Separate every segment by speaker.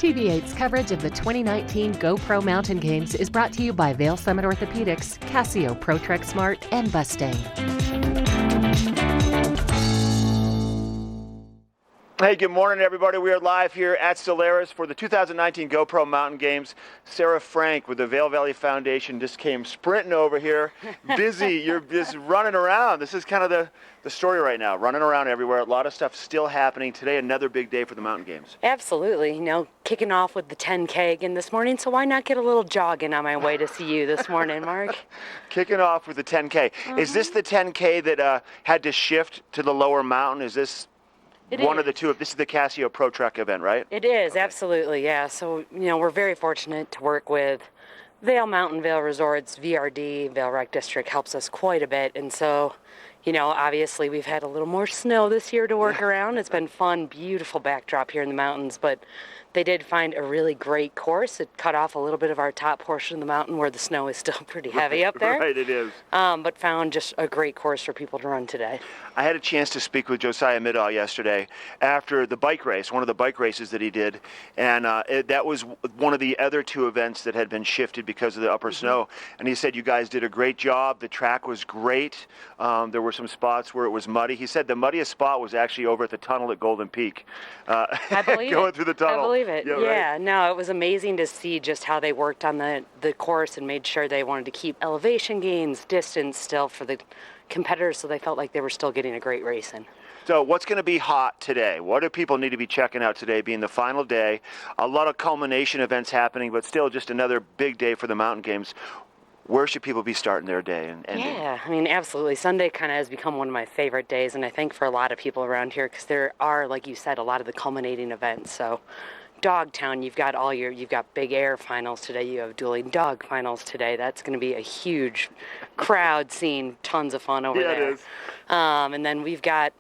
Speaker 1: TV8's coverage of the 2019 GoPro Mountain Games is brought to you by Vail Summit Orthopedics, Casio ProTrek Smart, and Mustang.
Speaker 2: Hey, good morning, everybody. We are live here at Solaris for the 2019 GoPro Mountain Games. Sarah Frank with the Vail Valley Foundation just came sprinting over here. Busy, you're just running around. This is kind of the story right now, running around everywhere. A lot of stuff still happening. Today, another big day for the Mountain Games.
Speaker 3: Absolutely. You know, kicking off with the 10K again this morning, so why not get a little jogging on my way to see you this morning, Mark?
Speaker 2: Kicking off with the 10K. Is this the 10K that had to shift to the lower mountain? Is this one of the two? This is the Casio ProTrek event, right?
Speaker 3: It is, absolutely, yeah. So, you know, we're very fortunate to work with Vail Mountain, Vail Resorts, VRD, Vail Rec District helps us quite a bit. And so, you know, obviously we've had a little more snow this year to work around. It's been fun, beautiful backdrop here in the mountains, but they did find a really great course. It cut off a little bit of our top portion of the mountain where the snow is still pretty heavy up there.
Speaker 2: Right, it is.
Speaker 3: But found just a great course for people to run today.
Speaker 2: I had a chance to speak with Josiah Middaugh yesterday after the bike race, one of the bike races that he did, and that was one of the other two events that had been shifted because of the upper snow. And he said, you guys did a great job. The track was great. There were some spots where it was muddy. He said the muddiest spot was actually over at the tunnel at Golden Peak.
Speaker 3: I believe
Speaker 2: going
Speaker 3: it.
Speaker 2: through the tunnel.
Speaker 3: I believe it.
Speaker 2: Yeah, right.
Speaker 3: No, it was amazing to see just how they worked on the course and made sure they wanted to keep elevation gains, distance still for the competitors, so they felt like they were still getting a great race in.
Speaker 2: So what's going to be hot today? What do people need to be checking out today, being the final day? A lot of culmination events happening, but still just another big day for the Mountain Games. Where should people be starting their day and ending?
Speaker 3: Yeah, I mean, absolutely. Sunday kind of has become one of my favorite days, and I think for a lot of people around here, because there are, like you said, a lot of the culminating events. So Dogtown, you've got Big Air finals today, you have Dueling Dog finals today. That's going to be a huge crowd scene, tons of fun over there.
Speaker 2: Yeah, it is.
Speaker 3: And then we've got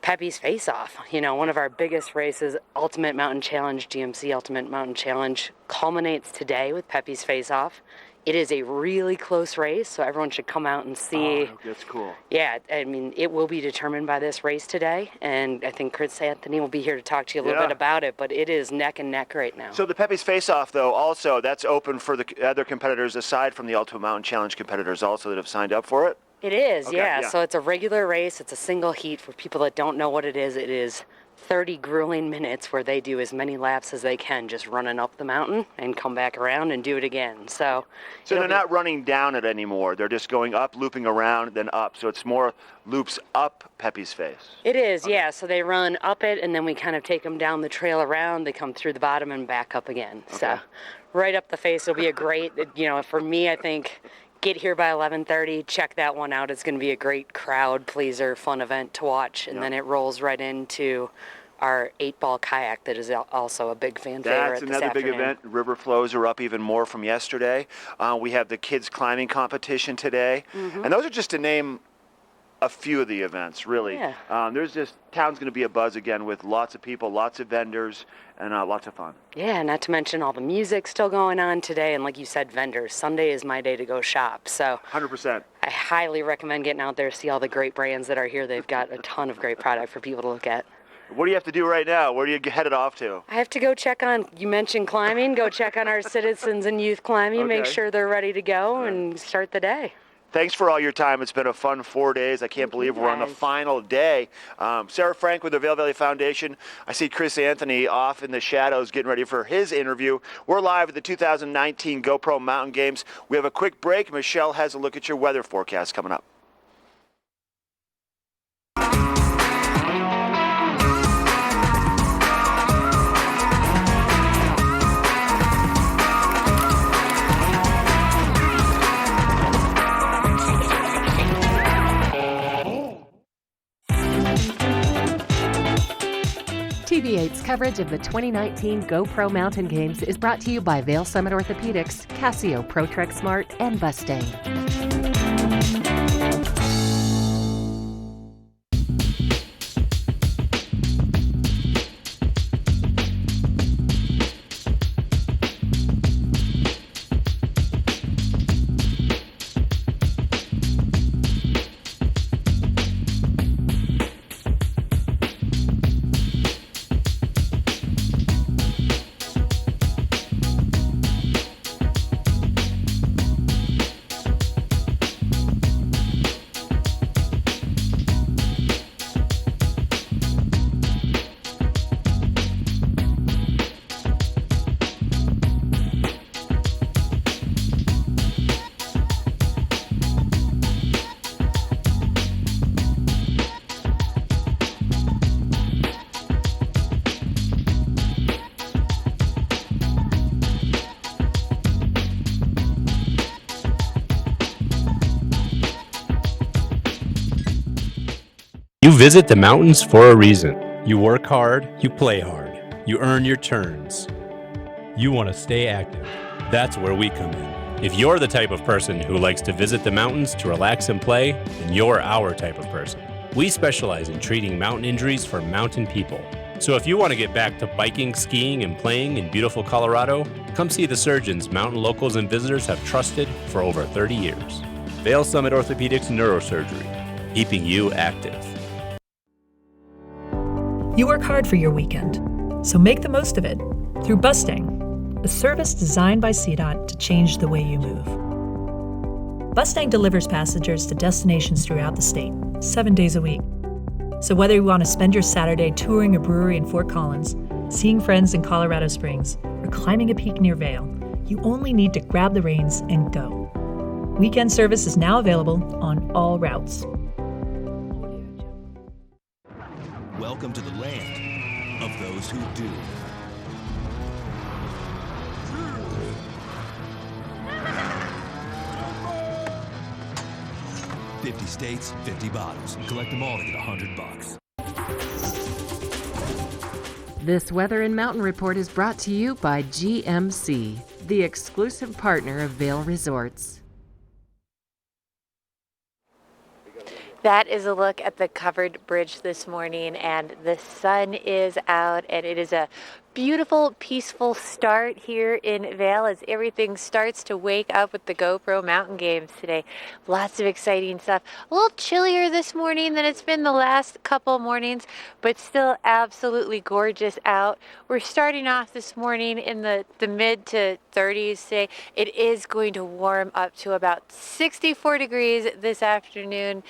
Speaker 3: Pepe's Face Off, you know, one of our biggest races, Ultimate Mountain Challenge, GMC Ultimate Mountain Challenge, culminates today with Pepe's Face Off. It is a really close race, so everyone should come out and see.
Speaker 2: Oh, that's cool.
Speaker 3: Yeah, I mean, it will be determined by this race today, and I think Chris Anthony will be here to talk to you a little bit about it, but it is neck and neck right now.
Speaker 2: So the Pepe's Face-Off, though, also, that's open for the other competitors aside from the Ultimate Mountain Challenge competitors also that have signed up for it?
Speaker 3: It is,
Speaker 2: Okay,
Speaker 3: yeah. So it's a regular race. It's a single heat. For people that don't know what it is 30 grueling minutes where they do as many laps as they can, just running up the mountain and come back around and do it again. So
Speaker 2: they're not running down it anymore. They're just going up, looping around, then up. So it's more loops up Pepe's Face.
Speaker 3: It is, yeah. So they run up it, and then we kind of take them down the trail around. They come through the bottom and back up again. Okay. So right up the face will be a great, you know, for me, I think, get here by 11:30, check that one out. It's going to be a great crowd pleaser, fun event to watch. And then it rolls right into our 8-ball kayak that is also a big fan favorite this afternoon.
Speaker 2: That's another big event. River flows are up even more from yesterday. We have the kids climbing competition today. And those are just to name a few of the events, really.
Speaker 3: Yeah.
Speaker 2: There's just, town's going to be a buzz again with lots of people, lots of vendors, and lots of fun.
Speaker 3: Yeah, not to mention all the music still going on today, and like you said, vendors. Sunday is my day to go shop, so
Speaker 2: 100%.
Speaker 3: I highly recommend getting out there to see all the great brands that are here. They've got a ton of great product for people to look at.
Speaker 2: What do you have to do right now? Where do you headed off to?
Speaker 3: I have to go check on, you mentioned climbing, go check on our citizens and youth climbing, make sure they're ready to go and start the day.
Speaker 2: Thanks for all your time. It's been a fun 4 days. I can't believe we're on the final day. Sarah Frank with the Vail Valley Foundation. I see Chris Anthony off in the shadows getting ready for his interview. We're live at the 2019 GoPro Mountain Games. We have a quick break. Michelle has a look at your weather forecast coming up.
Speaker 1: TV8's coverage of the 2019 GoPro Mountain Games is brought to you by Vail Summit Orthopedics, Casio ProTrek Smart, and Mustang.
Speaker 4: You visit the mountains for a reason. You work hard, you play hard, you earn your turns. You want to stay active. That's where we come in. If you're the type of person who likes to visit the mountains to relax and play, then you're our type of person. We specialize in treating mountain injuries for mountain people. So if you want to get back to biking, skiing, and playing in beautiful Colorado, come see the surgeons mountain locals and visitors have trusted for over 30 years. Vail Summit Orthopedics Neurosurgery, keeping you active.
Speaker 5: You work hard for your weekend, so make the most of it through Bustang, a service designed by CDOT to change the way you move. Bustang delivers passengers to destinations throughout the state, 7 days a week. So whether you want to spend your Saturday touring a brewery in Fort Collins, seeing friends in Colorado Springs, or climbing a peak near Vail, you only need to grab the reins and go. Weekend service is now available on all routes.
Speaker 6: Welcome to the land of those who do. $50 states, 50 bottles. Collect them all to get $100.
Speaker 1: This Weather and Mountain Report is brought to you by GMC, the exclusive partner of Vail Resorts.
Speaker 7: That is a look at the covered bridge this morning, and the sun is out, and it is a beautiful, peaceful start here in Vail as everything starts to wake up with the GoPro Mountain Games today. Lots of exciting stuff. A little chillier this morning than it's been the last couple mornings, but still absolutely gorgeous out. We're starting off this morning in the mid to 30s today. It is going to warm up to about 64 degrees this afternoon.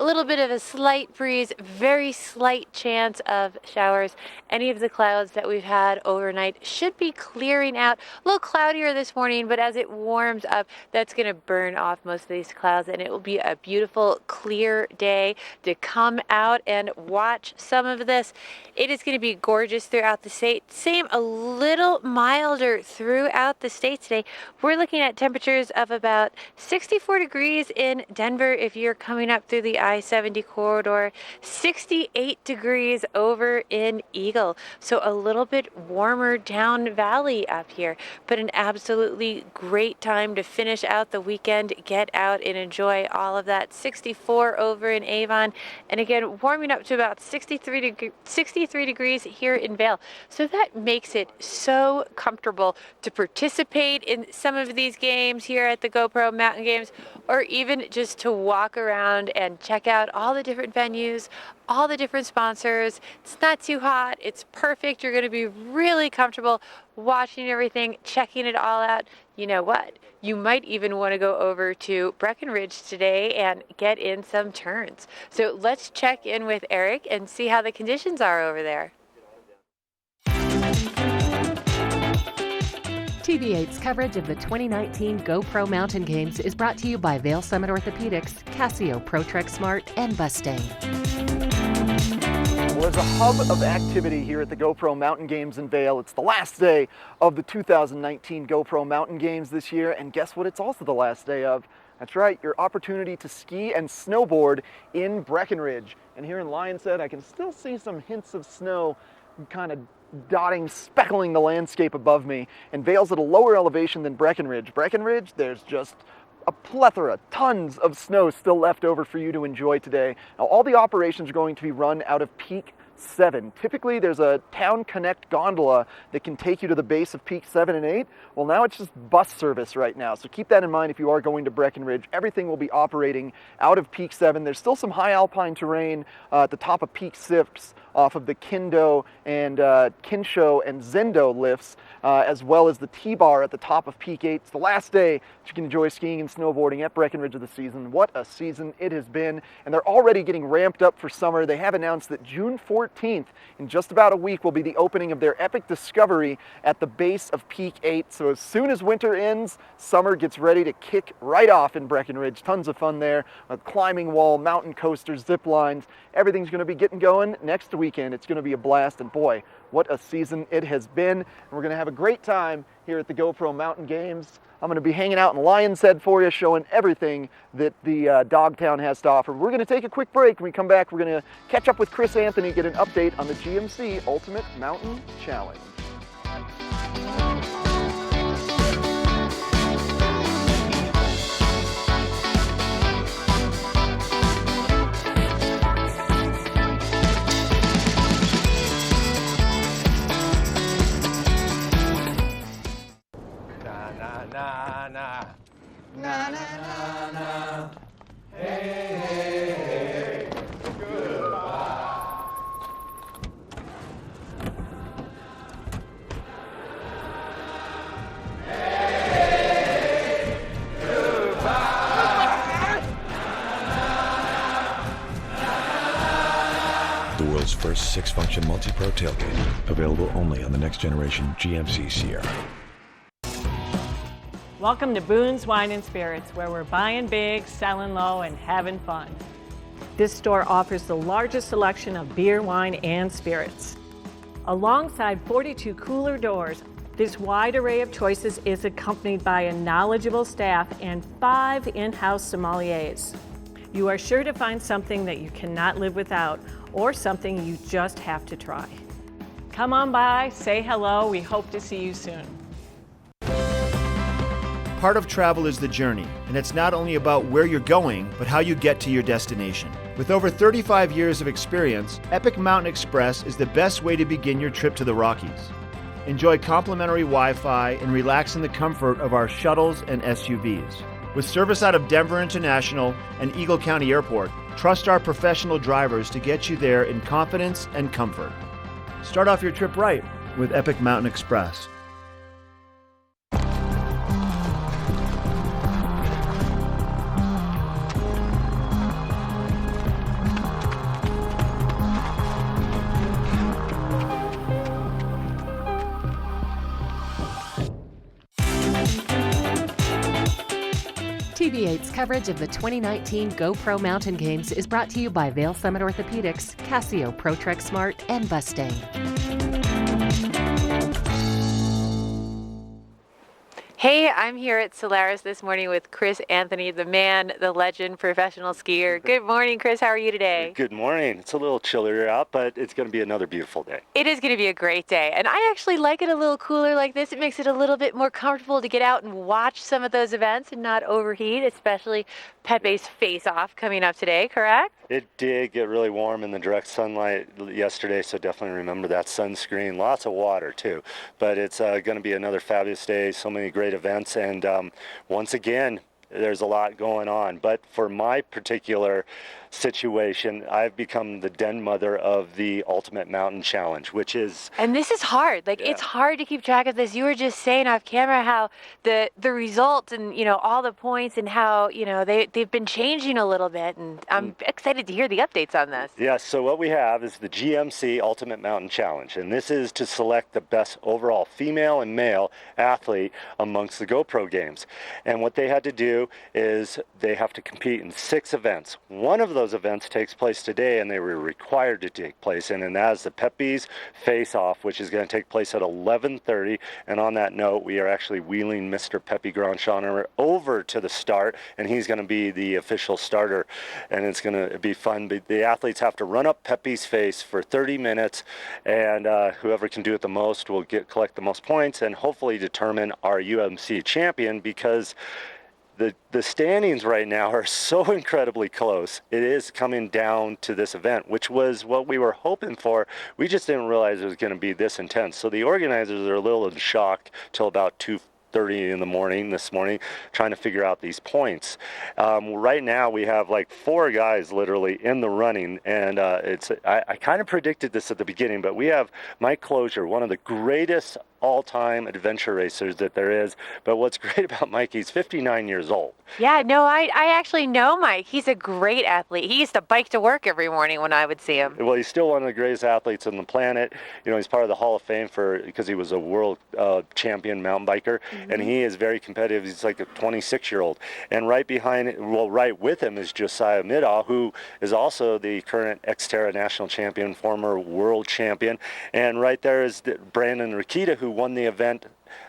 Speaker 7: A little bit of a slight breeze, very slight chance of showers. Any of the clouds that we've had overnight should be clearing out. A little cloudier this morning, but as it warms up, that's going to burn off most of these clouds, and it will be a beautiful, clear day to come out and watch some of this. It is going to be gorgeous throughout the state. Same, a little milder throughout the state today. We're looking at temperatures of about 64 degrees in Denver if you're coming up through the I-70 corridor, 68 degrees over in Eagle. So a little bit warmer down valley up here, but an absolutely great time to finish out the weekend, get out and enjoy all of that. 64 over in Avon, and again warming up to about 63 degrees here in Vail. So that makes it so comfortable to participate in some of these games here at the GoPro Mountain Games, or even just to walk around and check out all the different venues, all the different sponsors. It's not too hot, it's perfect. You're going to be really comfortable watching everything, checking it all out. You know what? You might even want to go over to Breckenridge today and get in some turns. So let's check in with Eric and see how the conditions are over there.
Speaker 1: TV8's coverage of the 2019 GoPro Mountain Games is brought to you by Vail Summit Orthopedics, Casio ProTrek Smart, and Bustang.
Speaker 8: Well, there's a hub of activity here at the GoPro Mountain Games in Vail. It's the last day of the 2019 GoPro Mountain Games this year, and guess what it's also the last day of? That's right, your opportunity to ski and snowboard in Breckenridge. And here in Lionshead, I can still see some hints of snow kind of dotting, speckling the landscape above me. And Vail's at a lower elevation than Breckenridge. Breckenridge, there's just a plethora, tons of snow still left over for you to enjoy today. Now, all the operations are going to be run out of Peak 7. Typically, there's a Town Connect gondola that can take you to the base of Peak 7 and 8. Well, now it's just bus service right now, so keep that in mind if you are going to Breckenridge. Everything will be operating out of Peak 7. There's still some high alpine terrain at the top of Peak 6 off of the Kinsho and Zendo lifts, as well as the T-bar at the top of Peak 8. It's the last day that you can enjoy skiing and snowboarding at Breckenridge of the season. What a season it has been, and they're already getting ramped up for summer. They have announced that June 14th, in just about a week, will be the opening of their Epic Discovery at the base of Peak 8. So as soon as winter ends, summer gets ready to kick right off in Breckenridge. Tons of fun there, a climbing wall, mountain coasters, zip lines. Everything's going to be getting going next weekend. It's going to be a blast, and boy, What a season it has been. And we're going to have a great time here at the GoPro Mountain Games. I'm going to be hanging out in Lion's Head for you, showing everything that the Dogtown has to offer. We're going to take a quick break. When we come back, we're going to catch up with Chris Anthony, get an update on the GMC Ultimate Mountain Challenge.
Speaker 9: The world's first 6-function multi-pro tailgate, available only on the next generation GMC Sierra.
Speaker 10: Welcome to Boone's Wine and Spirits, where we're buying big, selling low, and having fun. This store offers the largest selection of beer, wine, and spirits. Alongside 42 cooler doors, this wide array of choices is accompanied by a knowledgeable staff and 5 in-house sommeliers. You are sure to find something that you cannot live without, or something you just have to try. Come on by, say hello, we hope to see you soon.
Speaker 11: Part of travel is the journey, and it's not only about where you're going, but how you get to your destination. With over 35 years of experience, Epic Mountain Express is the best way to begin your trip to the Rockies. Enjoy complimentary Wi-Fi and relax in the comfort of our shuttles and SUVs. With service out of Denver International and Eagle County Airport, trust our professional drivers to get you there in confidence and comfort. Start off your trip right with Epic Mountain Express.
Speaker 1: TV8's coverage of the 2019 GoPro Mountain Games is brought to you by Vail Summit Orthopedics, Casio ProTrek Smart, and Bustang.
Speaker 7: Hey, I'm here at Solaris this morning with Chris Anthony, the man, the legend, professional skier. Good morning, Chris. How are you today?
Speaker 12: Good morning. It's a little chillier out, but it's going to be another beautiful day.
Speaker 7: It is going to be a great day, and I actually like it a little cooler like this. It makes it a little bit more comfortable to get out and watch some of those events and not overheat, especially Pepe's face-off coming up today, correct?
Speaker 12: It did get really warm in the direct sunlight yesterday, so definitely remember that sunscreen. Lots of water, too. But it's going to be another fabulous day, so many great events, and once again, there's a lot going on. But for my particular situation, I've become the den mother of the Ultimate Mountain Challenge, which is...
Speaker 7: And this is hard. Like, It's hard to keep track of this. You were just saying off camera how the results and, you know, all the points and how, you know, they've been changing a little bit. And I'm excited to hear the updates on this.
Speaker 12: Yeah, so what we have is the GMC Ultimate Mountain Challenge. And this is to select the best overall female and male athlete amongst the GoPro games. And what they had to do is they have to compete in 6 events. One of those events takes place today, and they were required to take place in, and that is the Pepe's Face-Off, which is going to take place at 11:30. And on that note, we are actually wheeling Mr. Pepe Grandchamp over to the start, and he's going to be the official starter, and it's going to be fun. But the athletes have to run up Pepe's face for 30 minutes, and whoever can do it the most will collect the most points and hopefully determine our UMC champion, because the standings right now are so incredibly close. It is coming down to this event, which was what we were hoping for. We just didn't realize it was going to be this intense. So the organizers are a little in shock till about 2:30 in the morning this morning, trying to figure out these points. Right now we have like 4 guys literally in the running, and I kind of predicted this at the beginning, but we have Mike Closure, one of the greatest all-time adventure racers that there is. But what's great about Mike, he's 59 years old.
Speaker 7: Yeah, no, I actually know Mike. He's a great athlete. He used to bike to work every morning when I would see him.
Speaker 12: Well, he's still one of the greatest athletes on the planet. You know, he's part of the Hall of Fame because he was a world champion mountain biker, and he is very competitive. He's like a 26-year-old. And right with him is Josiah Middaugh, who is also the current Xterra national champion, former world champion. And right there is Brandon Rakita, who won the event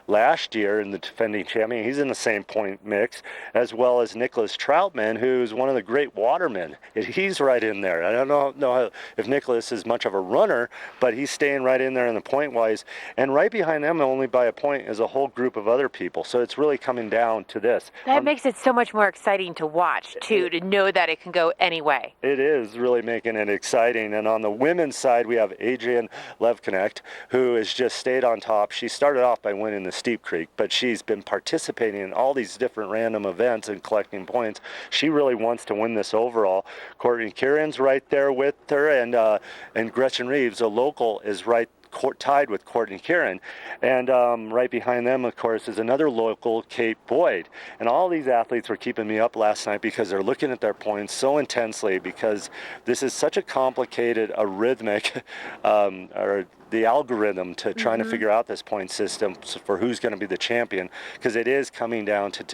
Speaker 12: last year in the defending champion. He's in the same point mix, as well as Nicholas Troutman, who's one of the great watermen. He's right in there. I don't know if Nicholas is much of a runner, but he's staying right in there in the point wise. And right behind them, only by a point, is a whole group of other people. So it's really coming down to this.
Speaker 7: That makes it so much more exciting to watch, too, to know that it can go any way.
Speaker 12: It is really making it exciting. And on the women's side, we have Adrienne Levconnect, who has just stayed on top. She started off by winning the Steep Creek, but she's been participating in all these different random events and collecting points. She really wants to win this overall. Courtney Kieran's right there with her, and Gretchen Reeves, a local, is tied with Courtney Kieran. And right behind them, of course, is another local, Kate Boyd. And all these athletes were keeping me up last night because they're looking at their points so intensely, because this is such a complicated arrhythmic or the algorithm to trying to figure out this point system for who's going to be the champion, because it is coming down to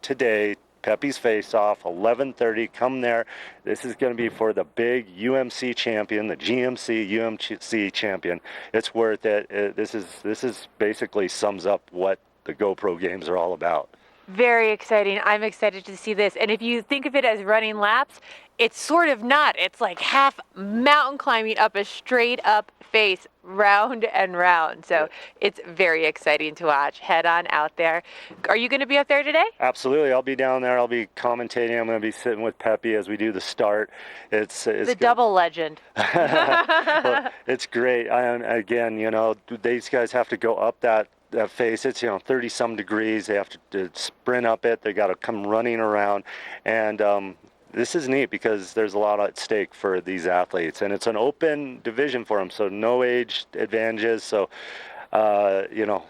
Speaker 12: today. Pepe's face-off, 11:30. Come there. This is going to be for the big UMC champion, the UMC champion. It's worth it. This is basically sums up what the GoPro games are all about.
Speaker 7: Very exciting. I'm excited to see this. And if you think of it as running laps, it's sort of not. It's like half mountain climbing up a straight up face, round and round. So it's very exciting to watch. Head on out there. Are you going to be up there today?
Speaker 12: Absolutely. I'll be down there. I'll be commentating. I'm going to be sitting with Pepe as we do the start. It's
Speaker 7: the double legend.
Speaker 12: Well, it's great. And again, you know, these guys have to go up that face. It's 30 some degrees. They have to sprint up it. They got to come running around, and this is neat because there's a lot at stake for these athletes, and it's an open division for them, so no age advantages. So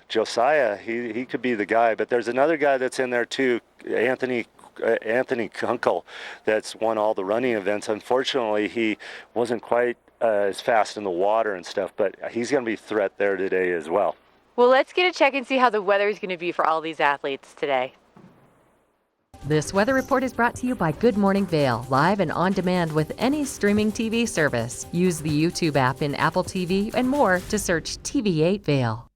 Speaker 12: Josiah, he could be the guy, but there's another guy that's in there too, Anthony Kunkel, that's won all the running events. Unfortunately, he wasn't quite as fast in the water and stuff, but he's going to be a threat there today as well.
Speaker 7: Well, let's get a check and see how the weather is going to be for all these athletes today.
Speaker 1: This weather report is brought to you by Good Morning Vail, live and on demand with any streaming TV service. Use the YouTube app in Apple TV and more to search TV8 Vail.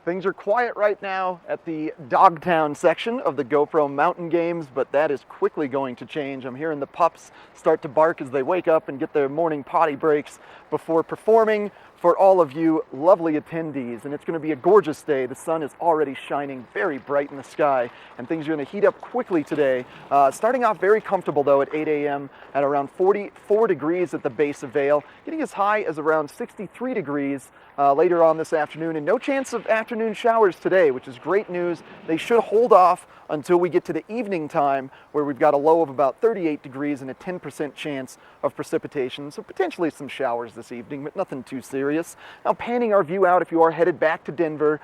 Speaker 8: Things are quiet right now at the Dogtown section of the GoPro Mountain Games, but that is quickly going to change. I'm hearing the pups start to bark as they wake up and get their morning potty breaks before performing for all of you lovely attendees. And it's going to be a gorgeous day. The sun is already shining very bright in the sky, and things are going to heat up quickly today. Starting off very comfortable though at 8 a.m. at around 44 degrees at the base of Vail, getting as high as around 63 degrees later on this afternoon, and no chance of afternoon showers today, which is great news. They should hold off until we get to the evening time, where we've got a low of about 38 degrees and a 10% chance of precipitation. So potentially some showers this evening, but nothing too serious. Now panning our view out, if you are headed back to Denver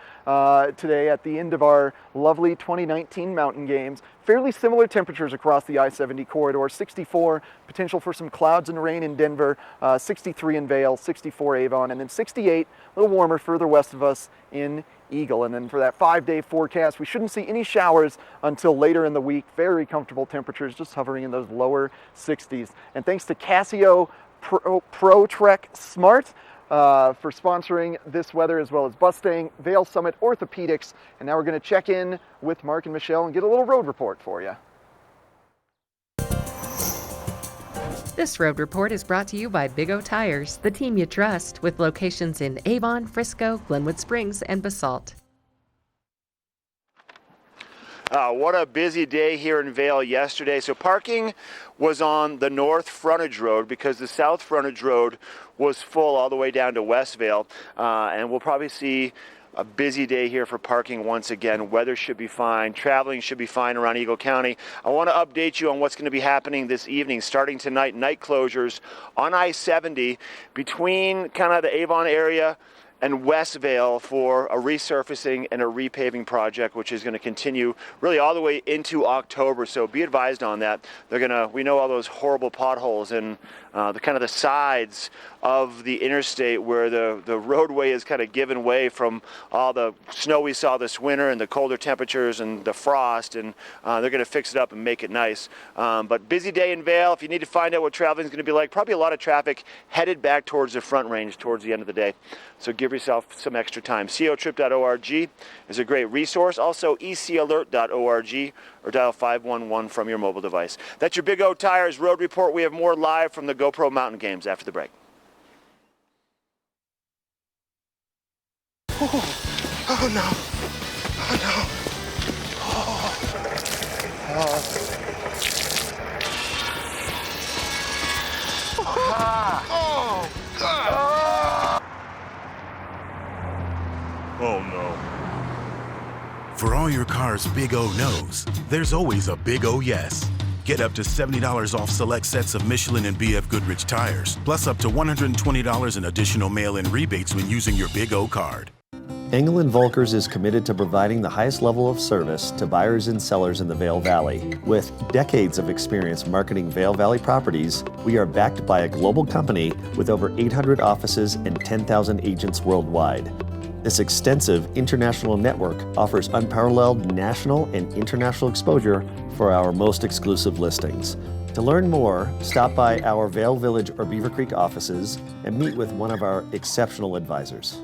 Speaker 8: today at the end of our lovely 2019 Mountain Games, fairly similar temperatures across the I-70 corridor. 64, potential for some clouds and rain in Denver, 63 in Vail, 64 Avon, and then 68, a little warmer further west of us in Eagle. And then for that 5-day forecast, we shouldn't see any showers until later in the week. Very comfortable temperatures, just hovering in those lower 60s. And thanks to Casio Pro Trek Smart for sponsoring this weather, as well as Bustang, Vail Summit Orthopedics. And now we're going to check in with Mark and Michelle and get a little road report for you.
Speaker 1: This road report is brought to you by Big O Tires, the team you trust, with locations in Avon, Frisco, Glenwood Springs, and Basalt.
Speaker 2: What a busy day here in Vail yesterday. So parking was on the north frontage road because the south frontage road was full all the way down to West Vail. And we'll probably see a busy day here for parking once again. Weather should be fine. Traveling should be fine around Eagle County. I want to update you on what's going to be happening this evening. Starting tonight, night closures on I-70 between kind of the Avon area and West Vale for a resurfacing and a repaving project, which is going to continue really all the way into October. So be advised on that. We know all those horrible potholes and the kind of the sides of the interstate where the roadway is kind of given way from all the snow we saw this winter and the colder temperatures and the frost, and they're going to fix it up and make it nice. But busy day in Vail. If you need to find out what traveling is going to be like, probably a lot of traffic headed back towards the Front Range towards the end of the day. So give yourself some extra time. cotrip.org is a great resource. Also ecalert.org or dial 511 from your mobile device. That's your Big O Tires Road Report. We have more live from the GoPro Mountain Games after the break.
Speaker 13: Oh no. Oh no. Oh God.
Speaker 6: Oh no. For all your car's Big O no's, there's always a Big O yes. Get up to $70 off select sets of Michelin and BF Goodrich tires, plus up to $120 in additional mail-in rebates when using your Big O card.
Speaker 14: Engel & Volkers is committed to providing the highest level of service to buyers and sellers in the Vail Valley. With decades of experience marketing Vail Valley properties, we are backed by a global company with over 800 offices and 10,000 agents worldwide. This extensive international network offers unparalleled national and international exposure for our most exclusive listings. To learn more, stop by our Vail Village or Beaver Creek offices and meet with one of our exceptional advisors.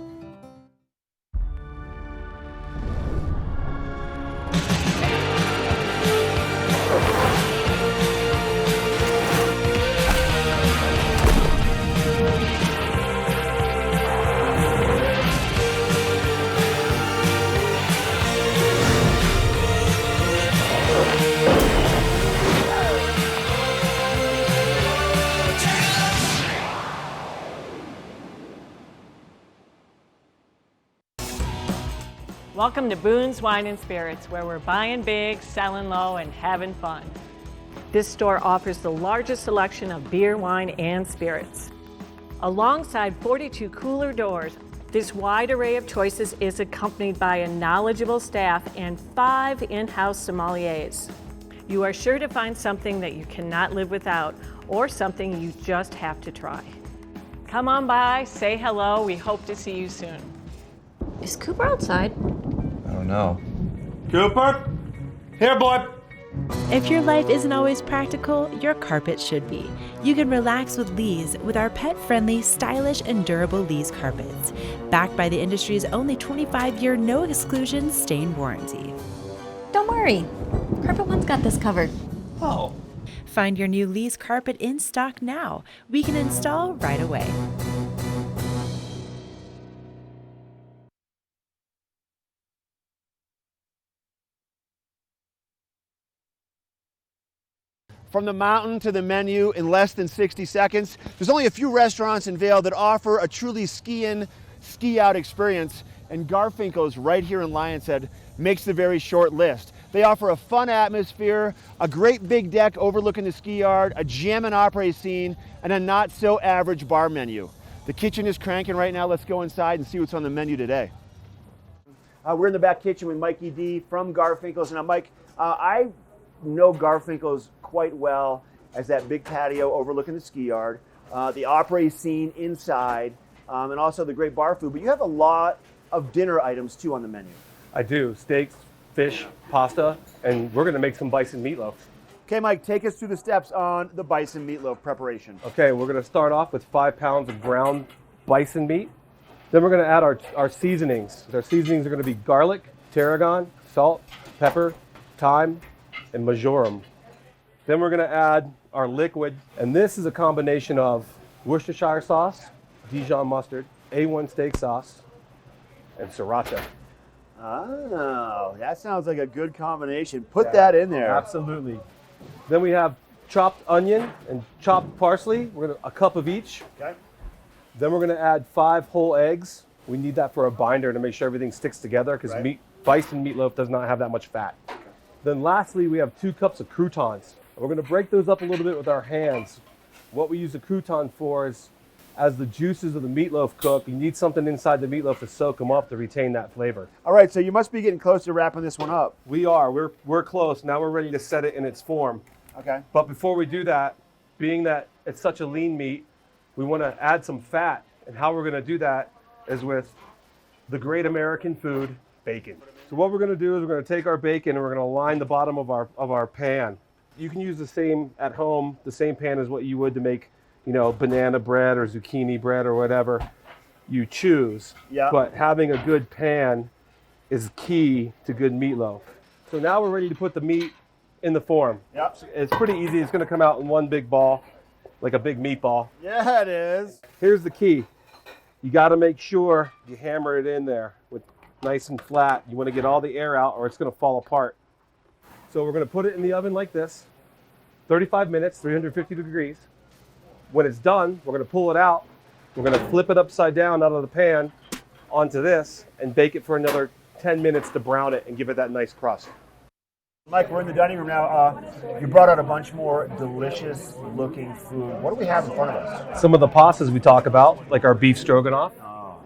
Speaker 10: Welcome to Boone's Wine and Spirits, where we're buying big, selling low, and having fun. This store offers the largest selection of beer, wine, and spirits. Alongside 42 cooler doors, this wide array of choices is accompanied by a knowledgeable staff and 5 in-house sommeliers. You are sure to find something that you cannot live without, or something you just have to try. Come on by, say hello, we hope to see you soon.
Speaker 15: Is Cooper outside?
Speaker 16: I don't know.
Speaker 17: Cooper? Here, boy.
Speaker 18: If your life isn't always practical, your carpet should be. You can relax with Lee's with our pet-friendly, stylish, and durable Lee's carpets. Backed by the industry's only 25-year no-exclusion stain warranty.
Speaker 15: Don't worry. Carpet One's got this covered.
Speaker 16: Oh.
Speaker 18: Find your new Lee's carpet in stock now. We can install right away.
Speaker 11: From the mountain to the menu in less than 60 seconds. There's only a few restaurants in Vail that offer a truly ski-in, ski-out experience, and Garfinkel's right here in Lions Head makes the very short list. They offer a fun atmosphere, a great big deck overlooking the ski yard, a jam and opera scene, and a not-so-average bar menu. The kitchen is cranking right now. Let's go inside and see what's on the menu today. We're in the back kitchen with Mikey D from Garfinkel's. Now, Mike, I know Garfinkel's quite well as that big patio overlooking the ski yard, the opera scene inside, and also the great bar food. But you have a lot of dinner items too on the menu.
Speaker 17: I do. Steaks, fish, pasta, and we're going to make some bison meatloaf.
Speaker 11: Okay, Mike, take us through the steps on the bison meatloaf preparation.
Speaker 17: Okay, we're going to start off with 5 pounds of ground bison meat. Then we're going to add our seasonings. Our seasonings are going to be garlic, tarragon, salt, pepper, thyme, and marjoram. Then we're going to add our liquid, and this is a combination of Worcestershire sauce, Dijon mustard, A1 steak sauce, and sriracha.
Speaker 11: Oh, that sounds like a good combination. Put that in there.
Speaker 17: Absolutely. Then we have chopped onion and chopped parsley. We're going to a cup of each.
Speaker 11: Okay.
Speaker 17: Then we're going to add 5 whole eggs. We need that for a binder to make sure everything sticks together because bison meatloaf does not have that much fat. Then lastly, we have 2 cups of croutons. We're going to break those up a little bit with our hands. What we use a crouton for is as the juices of the meatloaf cook, you need something inside the meatloaf to soak them up to retain that flavor.
Speaker 11: All right, so you must be getting close to wrapping this one up.
Speaker 17: We are. We're close. Now we're ready to set it in its form.
Speaker 11: Okay.
Speaker 17: But before we do that, being that it's such a lean meat, we want to add some fat. And how we're going to do that is with the great American food, bacon. So what we're going to do is we're going to take our bacon and we're going to line the bottom of our pan. You can use the same at home, the same pan as what you would to make, banana bread or zucchini bread or whatever you choose.
Speaker 11: Yeah.
Speaker 17: But having a good pan is key to good meatloaf. So now we're ready to put the meat in the form.
Speaker 11: Yep.
Speaker 17: It's pretty easy. It's going to come out in one big ball, like a big meatball.
Speaker 11: Yeah, it is.
Speaker 17: Here's the key. You got to make sure you hammer it in there with nice and flat. You want to get all the air out or it's going to fall apart. So we're going to put it in the oven like this, 35 minutes, 350 degrees. When it's done, we're going to pull it out. We're going to flip it upside down out of the pan onto this and bake it for another 10 minutes to brown it and give it that nice crust.
Speaker 11: Mike, we're in the dining room now. You brought out a bunch more delicious looking food. What do we have in front of us?
Speaker 17: Some of the pastas we talk about, like our beef stroganoff,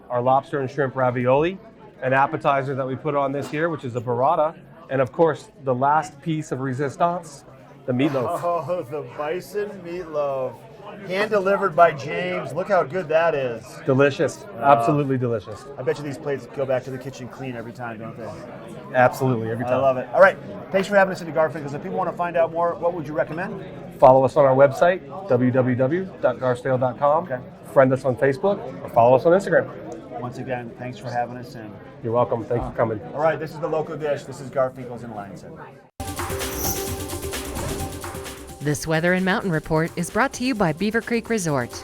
Speaker 17: our lobster and shrimp ravioli, an appetizer that we put on this here, which is a burrata, and of course, the last piece of resistance, the meatloaf.
Speaker 11: Oh, the bison meatloaf. Hand delivered by James. Look how good that is.
Speaker 17: Delicious. Absolutely delicious.
Speaker 11: I bet you these plates go back to the kitchen clean every time, don't they?
Speaker 17: Absolutely, every time.
Speaker 11: I love it. All right. Thanks for having us into Garfinkel's. If people want to find out more, what would you recommend?
Speaker 17: Follow us on our website, www.garsdale.com.
Speaker 11: Okay.
Speaker 17: Friend us on Facebook or follow us on Instagram.
Speaker 11: Once again, thanks for having us in.
Speaker 17: You're welcome. Thanks for coming.
Speaker 11: All right, this is the local dish. This is Garfinkel's in Lansing.
Speaker 1: This Weather and Mountain Report is brought to you by Beaver Creek Resort.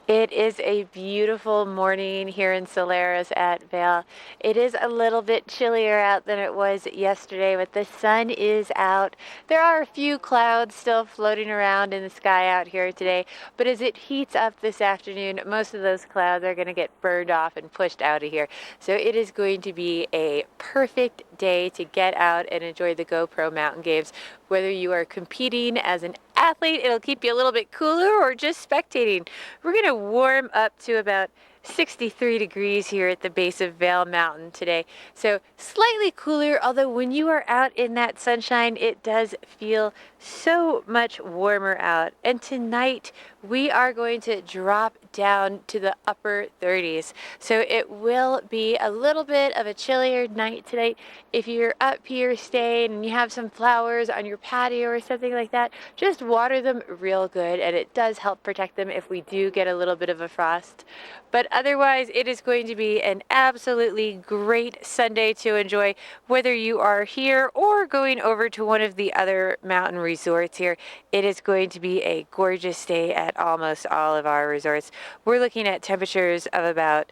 Speaker 7: It is a beautiful morning here in Solaris at Vail. It is a little bit chillier out than it was yesterday, but the sun is out. There are a few clouds still floating around in the sky out here today, but as it heats up this afternoon, most of those clouds are going to get burned off and pushed out of here. So it is going to be a perfect day to get out and enjoy the GoPro Mountain Games. Whether you are competing as an athlete, it'll keep you a little bit cooler, or just spectating. We're going to warm up to about 63 degrees here at the base of Vail Mountain today. So slightly cooler, although when you are out in that sunshine, it does feel so much warmer out. And tonight we are going to drop down to the upper 30s. So it will be a little bit of a chillier night tonight. If you're up here staying and you have some flowers on your patio or something like that, just water them real good, and it does help protect them if we do get a little bit of a frost. But otherwise, it is going to be an absolutely great Sunday to enjoy, whether you are here or going over to one of the other mountain resorts here. It is going to be a gorgeous day at almost all of our resorts. We're looking at temperatures of about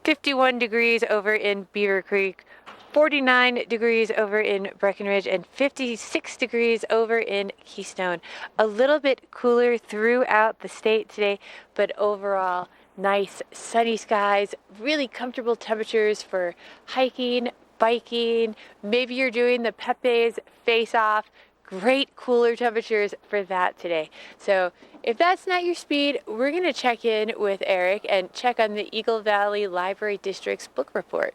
Speaker 7: 51 degrees over in Beaver Creek, 49 degrees over in Breckenridge, and 56 degrees over in Keystone. A little bit cooler throughout the state today, but overall, nice sunny skies, really comfortable temperatures for hiking, biking. Maybe you're doing the Pepe's face-off. Great cooler temperatures for that today. So if that's not your speed, we're going to check in with Eric and check on the Eagle Valley Library District's book report.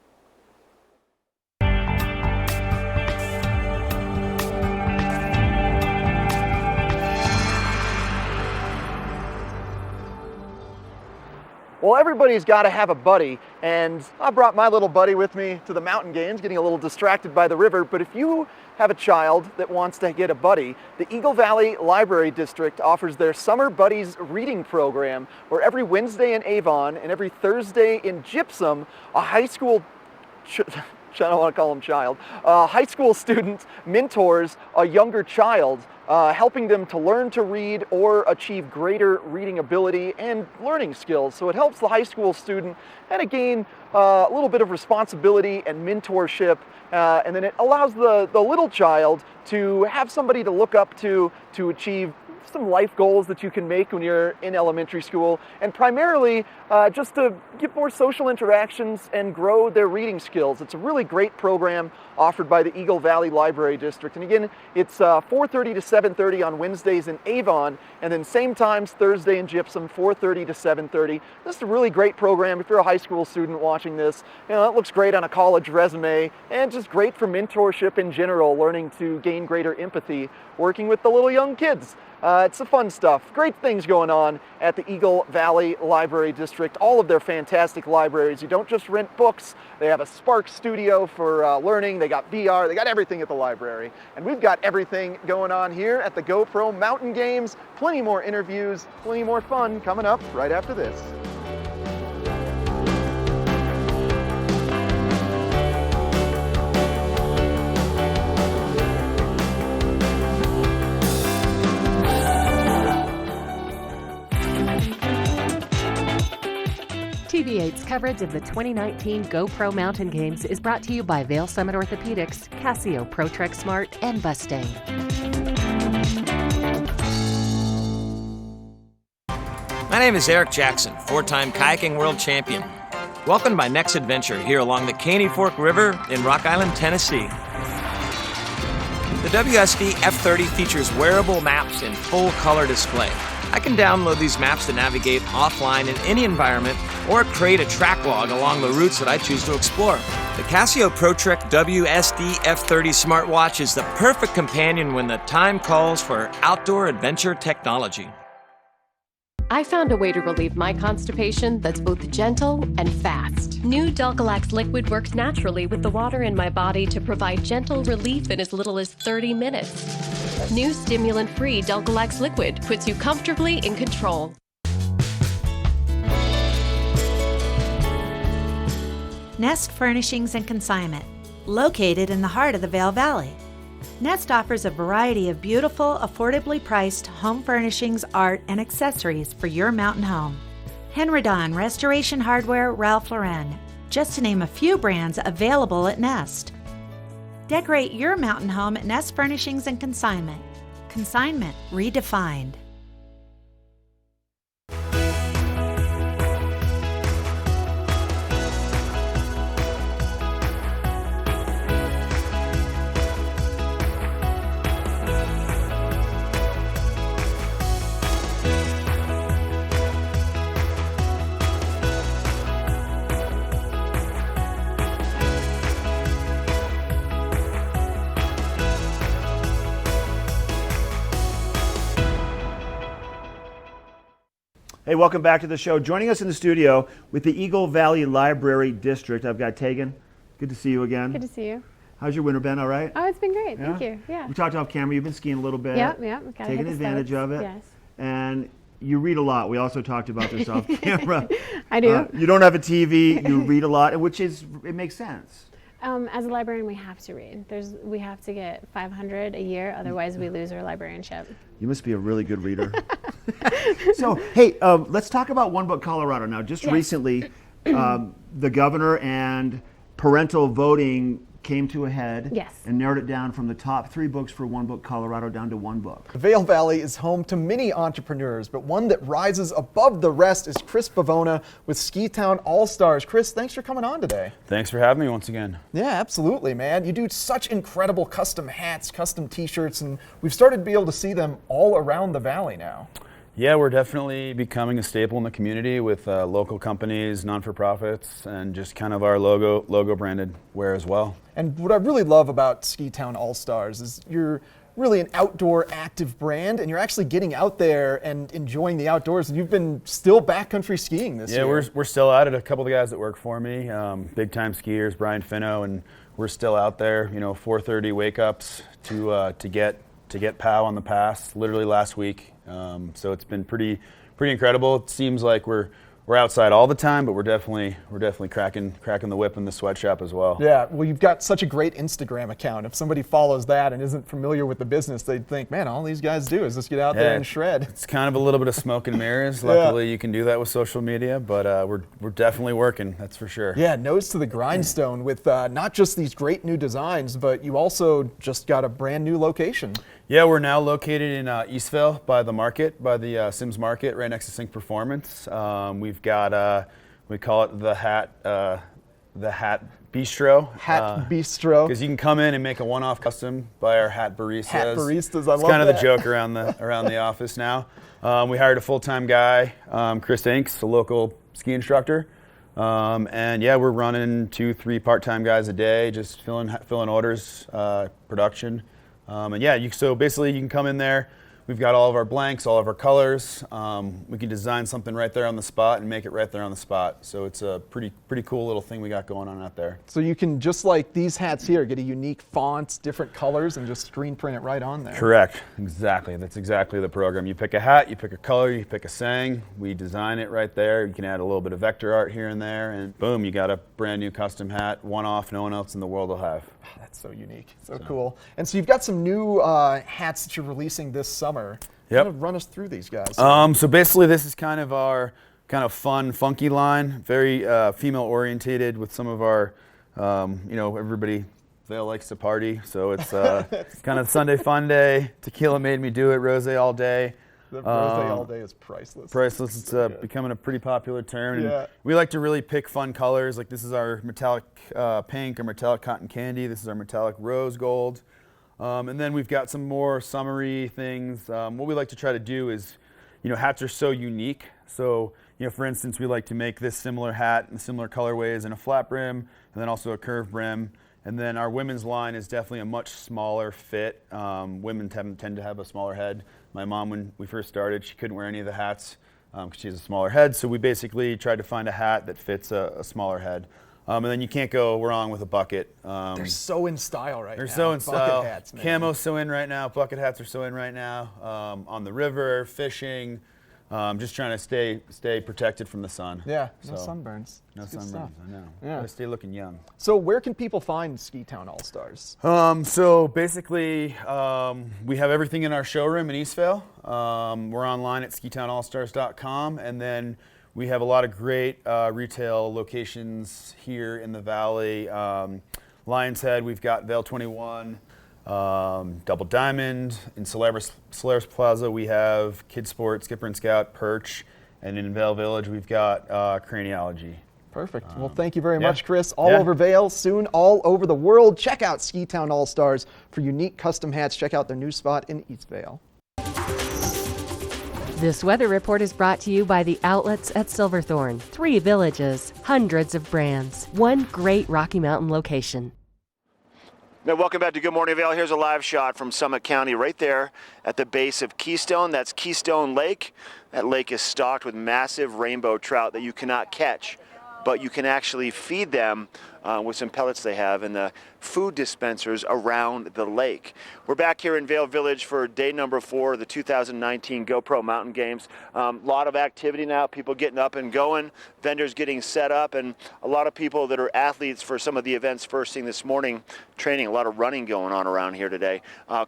Speaker 8: Well, everybody's got to have a buddy, and I brought my little buddy with me to the mountain games, getting a little distracted by the river. But if you have a child that wants to get a buddy, the Eagle Valley Library District offers their Summer Buddies reading program, where every Wednesday in Avon and every Thursday in Gypsum, a high school I don't want to call them child. High school student mentors a younger child, helping them to learn to read or achieve greater reading ability and learning skills. So it helps the high school student kind of gain a little bit of responsibility and mentorship, and then it allows the little child to have somebody to look up to achieve some life goals that you can make when you're in elementary school, and primarily just to get more social interactions and grow their reading skills. It's a really great program offered by the Eagle Valley Library District. And again, it's 4:30 to 7:30 on Wednesdays in Avon, and then same times Thursday in Gypsum, 4:30 to 7:30. This is a really great program if you're a high school student watching this. You know, it looks great on a college resume, and just great for mentorship in general, learning to gain greater empathy, working with the little young kids. It's the fun stuff. Great things going on at the Eagle Valley Library District. All of their fantastic libraries. You don't just rent books. They have a Spark studio for learning. They got VR. They got everything at the library. And we've got everything going on here at the GoPro Mountain Games. Plenty more interviews, plenty more fun coming up right after this.
Speaker 1: TV8's coverage of the 2019 GoPro Mountain Games is brought to you by Vail Summit Orthopedics, Casio ProTrek Smart, and Mustang.
Speaker 19: My name is Eric Jackson, four-time kayaking world champion. Welcome to my next adventure here along the Caney Fork River in Rock Island, Tennessee. The WSD F30 features wearable maps in full color display. I can download these maps to navigate offline in any environment or create a track log along the routes that I choose to explore. The Casio ProTrek WSD F30 smartwatch is the perfect companion when the time calls for outdoor adventure technology.
Speaker 20: I found a way to relieve my constipation that's both gentle and fast. New Delcolax liquid works naturally with the water in my body to provide gentle relief in as little as 30 minutes. New stimulant-free Delcolax liquid puts you comfortably in control.
Speaker 21: Nest Furnishings and Consignment, located in the heart of the Vail Valley. Nest offers a variety of beautiful, affordably priced home furnishings, art, and accessories for your mountain home. Henredon, Restoration Hardware, Ralph Lauren, just to name a few brands available at Nest. Decorate your mountain home at Nest Furnishings and Consignment. Consignment redefined.
Speaker 11: Hey, welcome back to the show. Joining us in the studio with the Eagle Valley Library District, I've got Tegan. Good to see you again.
Speaker 22: Good to see you.
Speaker 11: How's your winter been, all right?
Speaker 22: Oh, it's been great. Yeah? Thank you. Yeah.
Speaker 11: We talked off camera. You've been skiing a little bit.
Speaker 22: Yep.
Speaker 11: Taking advantage of it.
Speaker 22: Yes.
Speaker 11: And you read a lot. We also talked about this off camera.
Speaker 22: I do.
Speaker 11: You don't have a TV. You read a lot, it makes sense.
Speaker 22: As a librarian, we have to read. We have to get 500 a year, otherwise we lose our librarianship.
Speaker 11: You must be a really good reader. So, hey, let's talk about One Book Colorado now. Just recently, the governor and parental voting came to a head and narrowed it down from the top 3 books for One Book Colorado down to 1 book.
Speaker 8: The Vail Valley is home to many entrepreneurs, but one that rises above the rest is Chris Pavona with Ski Town All-Stars. Chris, thanks for coming on today.
Speaker 23: Thanks for having me once again.
Speaker 8: Yeah, absolutely, man. You do such incredible custom hats, custom t-shirts, and we've started to be able to see them all around the valley now.
Speaker 23: Yeah, we're definitely becoming a staple in the community with local companies, non-for-profits, and just kind of our logo branded wear as well.
Speaker 8: And what I really love about Ski Town All-Stars is you're really an outdoor active brand, and you're actually getting out there and enjoying the outdoors. And you've been still backcountry skiing this year.
Speaker 23: Yeah, we're still at it. A couple of the guys that work for me, big time skiers, Brian Finno, and we're still out there. 4:30 wake ups to get POW on the pass. Literally last week. So it's been pretty incredible. It seems like we're outside all the time, but we're definitely cracking the whip in the sweatshop as well.
Speaker 8: Yeah, well, you've got such a great Instagram account. If somebody follows that and isn't familiar with the business, they'd think, man, all these guys do is just get out there and shred.
Speaker 23: It's kind of a little bit of smoke and mirrors. Luckily, you can do that with social media, but we're definitely working, that's for sure.
Speaker 8: Yeah, nose to the grindstone with not just these great new designs, but you also just got a brand new location.
Speaker 23: Yeah, we're now located in Eastvale by the market, by the Sims Market, right next to Sync Performance. We've got, we call it the Hat Bistro.
Speaker 8: Hat Bistro.
Speaker 23: Because you can come in and make a one-off custom by our hat baristas.
Speaker 8: Hat baristas, I love that.
Speaker 23: It's kind of the joke around the office now. We hired a full-time guy, Chris Inks, a local ski instructor. And yeah, we're running 2-3 part-time guys a day, just filling orders, production. And yeah, so basically you can come in there. We've got all of our blanks, all of our colors. We can design something right there on the spot and make it right there on the spot. So it's a pretty cool little thing we got going on out there.
Speaker 8: So you can, just like these hats here, get a unique fonts, different colors, and just screen print it right on there.
Speaker 23: Correct. Exactly. That's exactly the program. You pick a hat, you pick a color, you pick a saying. We design it right there. You can add a little bit of vector art here and there, and boom, you got a brand new custom hat, one off, no one else in the world will have.
Speaker 8: That's so unique. So cool. And so you've got some new hats that you're releasing this summer.
Speaker 23: Yep.
Speaker 8: Kind of run us through these guys.
Speaker 23: So basically this is kind of our fun, funky line, very female orientated with some of our, everybody, Vail likes to party. So it's kind of Sunday fun day. Tequila made me do it, rosé all day.
Speaker 8: The rosé all day is priceless.
Speaker 23: Priceless. It's becoming a pretty popular term. Yeah. And we like to really pick fun colors. Like this is our metallic pink or metallic cotton candy. This is our metallic rose gold. And then we've got some more summery things. What we like to try to do is, hats are so unique. So, for instance, we like to make this similar hat in similar colorways in a flat brim and then also a curved brim. And then our women's line is definitely a much smaller fit. Women tend to have a smaller head. My mom, when we first started, she couldn't wear any of the hats because she has a smaller head. So we basically tried to find a hat that fits a smaller head. And then you can't go wrong with a bucket.
Speaker 8: They're so in style right now.
Speaker 23: They're so in style.
Speaker 8: Bucket hats, man.
Speaker 23: Camo's so in right now. Bucket hats are so in right now. On the river, fishing, just trying to stay protected from the sun.
Speaker 8: Yeah, no sunburns.
Speaker 23: No sunburns, I know.
Speaker 8: Yeah.
Speaker 23: Gotta stay looking young.
Speaker 8: So where can people find Ski Town All-Stars?
Speaker 23: So basically, we have everything in our showroom in Eastvale. We're online at skitownallstars.com, and then we have a lot of great retail locations here in the Valley. Lion's Head, we've got Vail 21, Double Diamond. In Solaris Plaza, we have Kid Sport, Skipper and Scout, Perch. And in Vail Village, we've got Craniology.
Speaker 8: Perfect. Well, thank you very much, Chris. All over Vail, soon all over the world. Check out Ski Town All-Stars for unique custom hats. Check out their new spot in Eastvale.
Speaker 1: This weather report is brought to you by the outlets at Silverthorne. 3 villages, hundreds of brands, one great Rocky Mountain location.
Speaker 2: Now, welcome back to Good Morning Vail. Here's a live shot from Summit County right there at the base of Keystone. That's Keystone Lake. That lake is stocked with massive rainbow trout that you cannot catch, but you can actually feed them with some pellets they have in the food dispensers around the lake. We're back here in Vail Village for day number 4 of the 2019 GoPro Mountain Games. A lot of activity now, people getting up and going, vendors getting set up, and a lot of people that are athletes for some of the events first thing this morning, training, a lot of running going on around here today.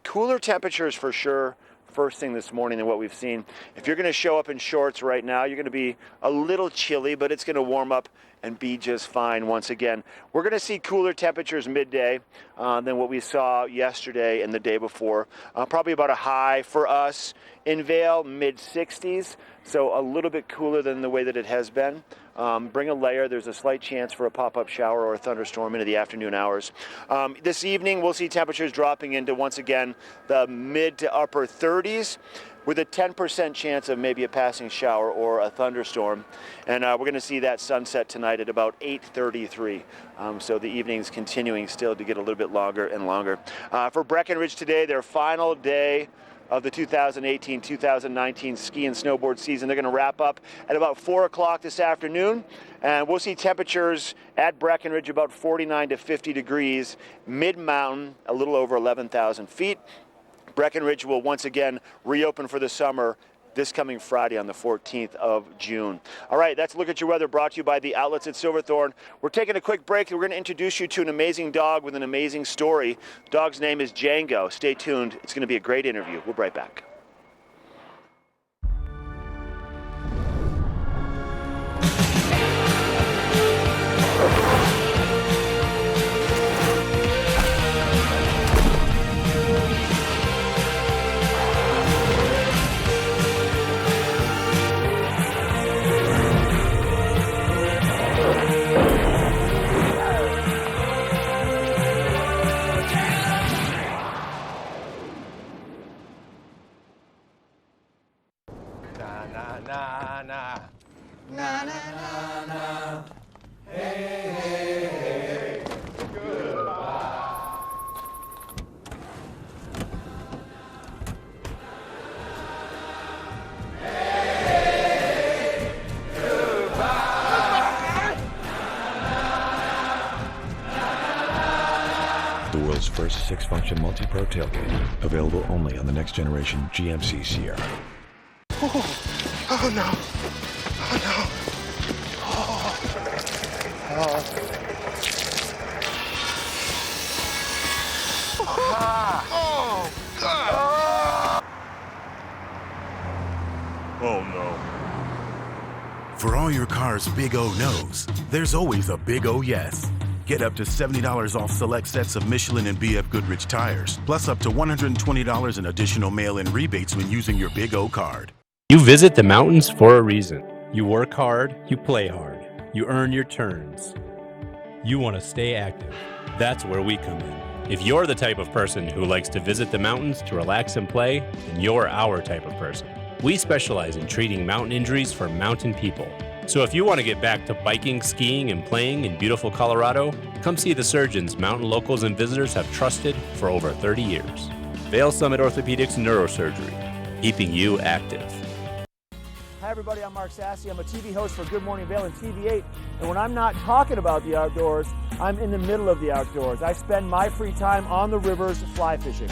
Speaker 2: Cooler temperatures for sure first thing this morning than what we've seen. If you're going to show up in shorts right now, you're going to be a little chilly, but it's going to warm up and be just fine once again. We're going to see cooler temperatures midday than what we saw yesterday and the day before. Probably about a high for us in Vail, mid-60s, so a little bit cooler than the way that it has been. Bring a layer. There's a slight chance for a pop-up shower or a thunderstorm into the afternoon hours. This evening, we'll see temperatures dropping into, once again, the mid to upper 30s with a 10% chance of maybe a passing shower or a thunderstorm. And we're going to see that sunset tonight at about 8:33. So the evening's continuing still to get a little bit longer and longer. For Breckenridge today, their final day of the 2018-2019 ski and snowboard season. They're going to wrap up at about 4 o'clock this afternoon, and we'll see temperatures at Breckenridge about 49 to 50 degrees, mid-mountain, a little over 11,000 feet. Breckenridge will once again reopen for the summer this coming Friday on the 14th of June. All right, that's a look at your weather brought to you by the outlets at Silverthorne. We're taking a quick break. We're going to introduce you to an amazing dog with an amazing story. The dog's name is Django. Stay tuned. It's going to be a great interview. We'll be right back.
Speaker 13: Na na na na. Hey, hey, hey. Goodbye.
Speaker 9: The world's first 6-function multi-pro tailgate. Available only on the next generation GMC Sierra.
Speaker 13: Oh no. Oh no. Oh. Oh. God.
Speaker 6: Oh no. For all your car's big O no's, there's always a big O yes. Get up to $70 off select sets of Michelin and BF Goodrich tires, plus up to $120 in additional mail-in rebates when using your Big O card.
Speaker 3: You visit the mountains for a reason. You work hard, you play hard, you earn your turns. You want to stay active. That's where we come in. If you're the type of person who likes to visit the mountains to relax and play, then you're our type of person. We specialize in treating mountain injuries for mountain people. So if you want to get back to biking, skiing, and playing in beautiful Colorado, come see the surgeons mountain locals and visitors have trusted for over 30 years. Vail Summit Orthopedics and Neurosurgery, keeping you active.
Speaker 11: Hi everybody, I'm Mark Sassy. I'm a TV host for Good Morning Vail and TV8. And when I'm not talking about the outdoors, I'm in the middle of the outdoors. I spend my free time on the rivers fly fishing.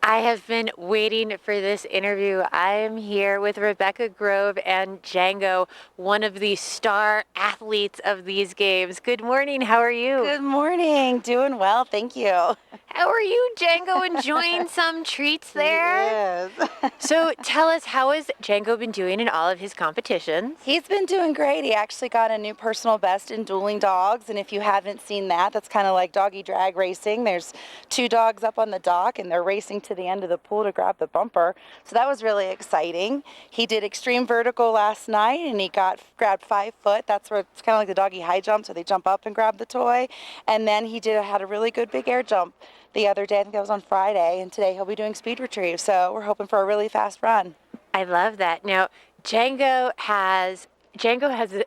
Speaker 7: I have been waiting for this interview. I am here with Rebecca Grove and Django, one of the star athletes of these games. Good morning, how are you?
Speaker 4: Good morning, doing well, thank you.
Speaker 7: How are you, Django? Enjoying some treats there?
Speaker 4: Yes.
Speaker 7: So tell us, how has Django been doing in all of his competitions?
Speaker 4: He's been doing great. He actually got a new personal best in dueling dogs, and if you haven't seen that, that's kind of like doggy drag racing. There's 2 dogs up on the dock, and they're racing to the end of the pool to grab the bumper. So that was really exciting. He did extreme vertical last night, and he grabbed 5 foot. That's where it's kind of like the doggy high jump, so they jump up and grab the toy. And then he had a really good big air jump the other day. I think that was on Friday, and today he'll be doing speed retrieve. So we're hoping for a really fast run.
Speaker 7: I love that. Now, Django has,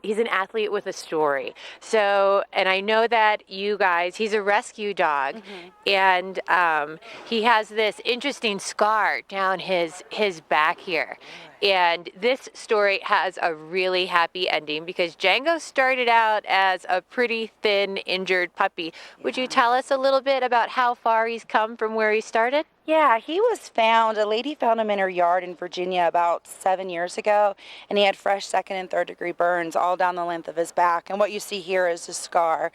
Speaker 7: he's an athlete with a story. So, and I know that you guys, he's a rescue dog, and he has this interesting scar down his back here. And this story has a really happy ending because Django started out as a pretty thin, injured puppy. Would you tell us a little bit about how far he's come from where he started?
Speaker 4: Yeah, he was found, a lady found him in her yard in Virginia about 7 years ago, and he had fresh 2nd and 3rd degree burns all down the length of his back. And what you see here is a scar.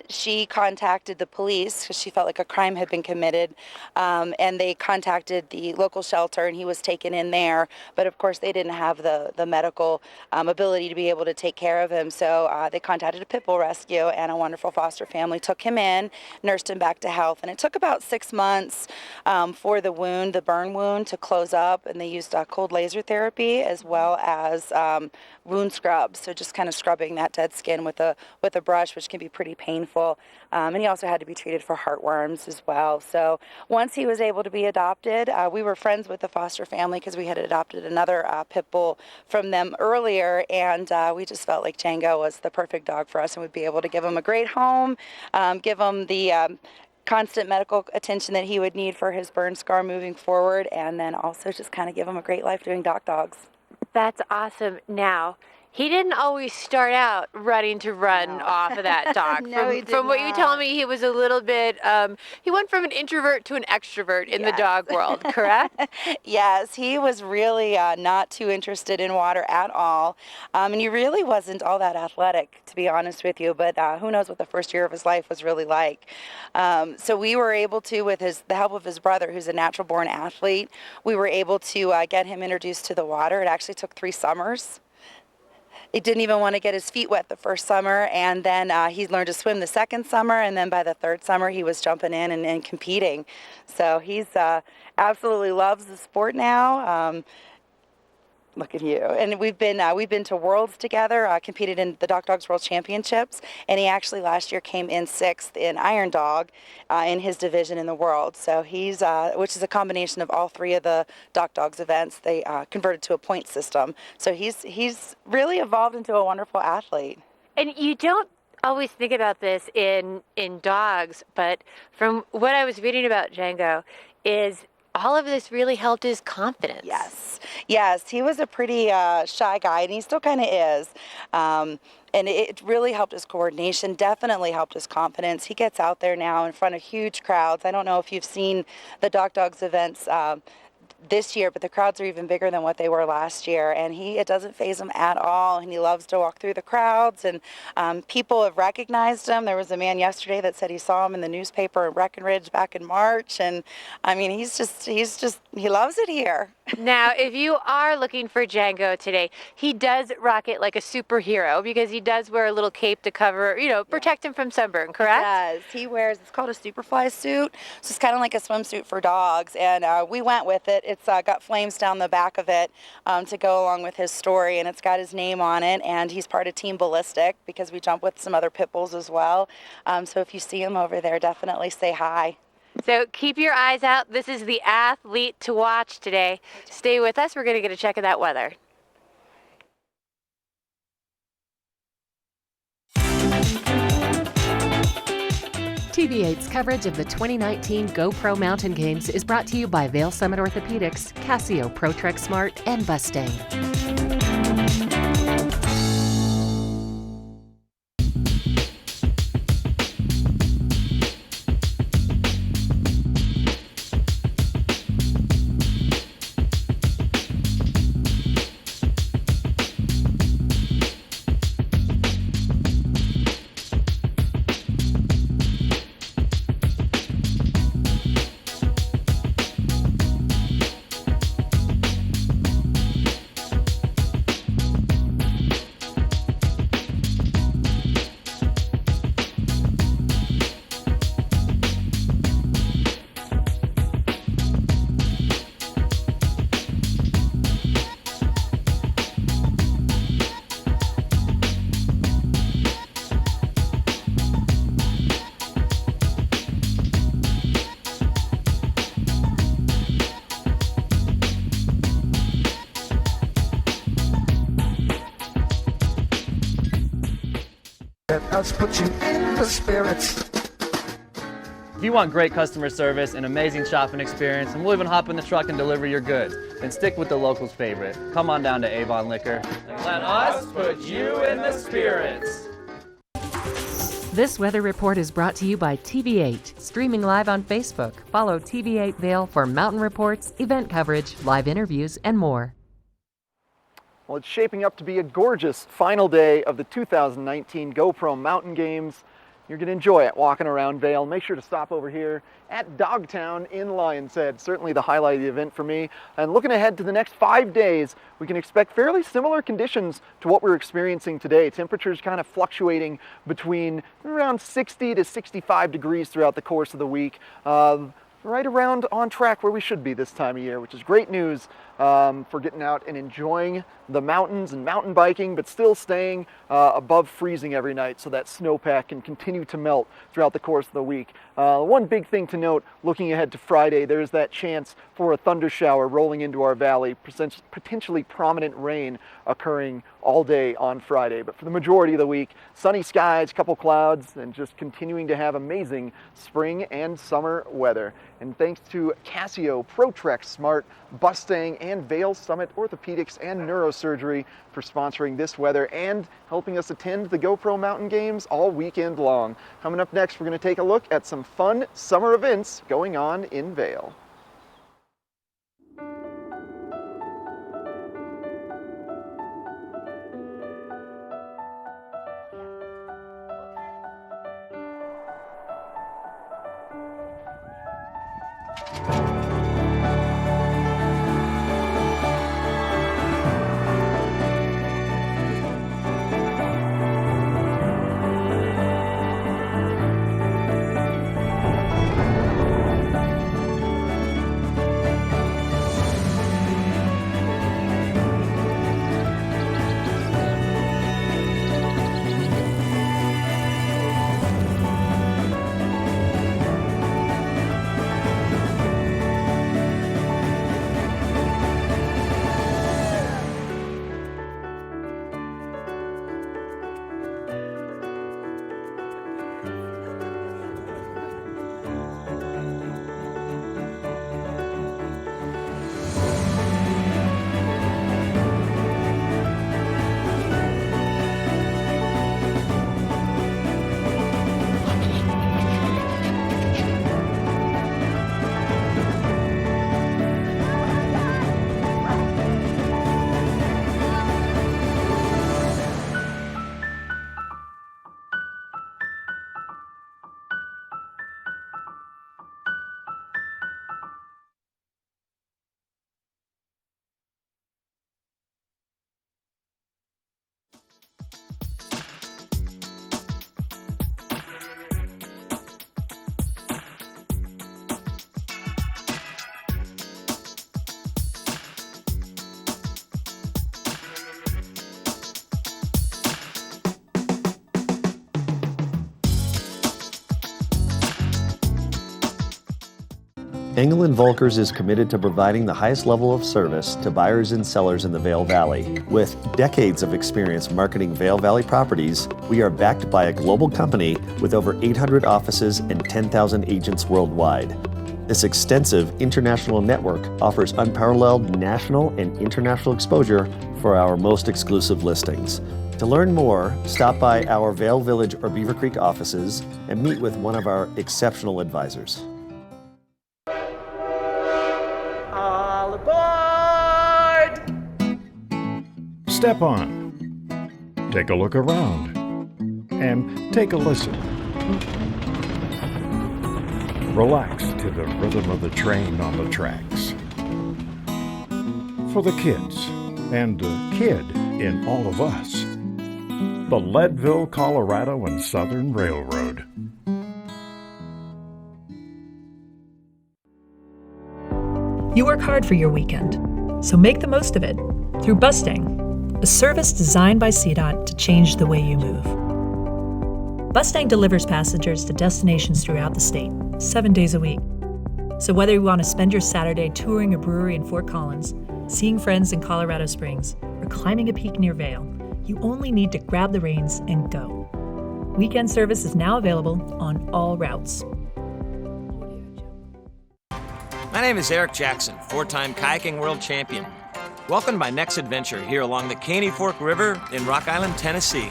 Speaker 4: She contacted the police because she felt like a crime had been committed, and they contacted the local shelter, and he was taken in there. But of course, they didn't have the medical ability to be able to take care of him, so they contacted a pit bull rescue, and a wonderful foster family took him in, nursed him back to health. And it took about 6 months for the wound, the burn wound, to close up, and they used cold laser therapy as well as wound scrubs, so just kind of scrubbing that dead skin with a brush, which can be pretty painful. And he also had to be treated for heartworms as well. So once he was able to be adopted, we were friends with the foster family because we had adopted another pit bull from them earlier, and we just felt like Django was the perfect dog for us and would be able to give him a great home, give him the constant medical attention that he would need for his burn scar moving forward, and then also just kind of give him a great life doing dogs.
Speaker 7: That's awesome. Now, he didn't always start out running to run off of that dog.
Speaker 4: No, he did
Speaker 7: from what you
Speaker 4: not.
Speaker 7: tell me, he was a little bit, he went from an introvert to an extrovert in the dog world, correct?
Speaker 4: Yes, he was really not too interested in water at all. And he really wasn't all that athletic, to be honest with you, but who knows what the first year of his life was really like. So we were able to, with the help of his brother, who's a natural-born athlete, we were able to get him introduced to the water. It actually took 3 summers. He didn't even want to get his feet wet the first summer, and then he learned to swim the second summer, and then by the 3rd summer he was jumping in and competing. So he's absolutely loves the sport now. Look at you. And we've been to Worlds together, competed in the Doc Dogs World Championships, and he actually last year came in 6th in Iron Dog in his division in the world. So he's, which is a combination of all 3 of the Doc Dogs events. They converted to a point system. So he's really evolved into a wonderful athlete.
Speaker 7: And you don't always think about this in dogs, but from what I was reading about Django is all of this really helped his confidence.
Speaker 4: Yes, he was a pretty shy guy, and he still kind of is. And it really helped his coordination, definitely helped his confidence. He gets out there now in front of huge crowds. I don't know if you've seen the Doc Dogs events this year, but the crowds are even bigger than what they were last year, and it doesn't faze him at all, and he loves to walk through the crowds, and people have recognized him. There was a man yesterday that said he saw him in the newspaper in Breckenridge back in March, and I mean, he loves it here.
Speaker 7: Now, if you are looking for Django today, he does rock it like a superhero because he does wear a little cape to cover, protect him from sunburn, correct?
Speaker 4: He does. He wears, it's called a Superfly suit, so it's kind of like a swimsuit for dogs, and we went with it. It's got flames down the back of it to go along with his story, and it's got his name on it, and he's part of Team Ballistic because we jump with some other pit bulls as well. So if you see him over there, definitely say hi.
Speaker 7: So keep your eyes out. This is the athlete to watch today. Stay with us. We're going to get a check of that weather.
Speaker 1: TV8's coverage of the 2019 GoPro Mountain Games is brought to you by Vail Summit Orthopedics, Casio ProTrek Smart, and Mustang.
Speaker 5: Let us put you in the spirits.
Speaker 12: If you want great customer service and amazing shopping experience, and we'll even hop in the truck and deliver your goods, then stick with the locals' favorite. Come on down to Avon Liquor.
Speaker 14: Let us put you in the spirits.
Speaker 1: This weather report is brought to you by TV8, streaming live on Facebook. Follow TV8 Vail for mountain reports, event coverage, live interviews, and more.
Speaker 8: Well, it's shaping up to be a gorgeous final day of the 2019 GoPro Mountain Games. You're going to enjoy it walking around Vail. Make sure to stop over here at Dogtown in Lion's Head. Certainly the highlight of the event for me. And looking ahead to the next 5 days, we can expect fairly similar conditions to what we're experiencing today. Temperatures kind of fluctuating between around 60 to 65 degrees throughout the course of the week. Right around on track where we should be this time of year, which is great news for getting out and enjoying the mountains and mountain biking, but still staying above freezing every night so that snowpack can continue to melt throughout the course of the week. One big thing to note, looking ahead to Friday, there's that chance for a thunder shower rolling into our valley, potentially prominent rain occurring all day on Friday. But for the majority of the week, sunny skies, couple clouds, and just continuing to have amazing spring and summer weather. And thanks to Casio ProTrek Smart, Mustang, and Vail Summit Orthopedics and Neurosurgery for sponsoring this weather and helping us attend the GoPro Mountain Games all weekend long. Coming up next, we're going to take a look at some fun summer events going on in Vail.
Speaker 10: Engel & Volkers is committed to providing the highest level of service to buyers and sellers in the Vail Valley. With decades of experience marketing Vail Valley properties, we are backed by a global company with over 800 offices and 10,000 agents worldwide. This extensive international network offers unparalleled national and international exposure for our most exclusive listings. To learn more, stop by our Vail Village or Beaver Creek offices and meet with one of our exceptional advisors.
Speaker 8: All aboard!
Speaker 15: Step on. Take a look around. And take a listen. Relax to the rhythm of the train on the tracks. For the kids, and the kid in all of us. The Leadville, Colorado and Southern Railroad.
Speaker 16: You work hard for your weekend, so make the most of it through Bustang, a service designed by CDOT to change the way you move. Bustang delivers passengers to destinations throughout the state, 7 days a week. So whether you want to spend your Saturday touring a brewery in Fort Collins, seeing friends in Colorado Springs, or climbing a peak near Vail, you only need to grab the reins and go. Weekend service is now available on all routes.
Speaker 19: My name is Eric Jackson, 4-time kayaking world champion. Welcome to my next adventure here along the Caney Fork River in Rock Island, Tennessee.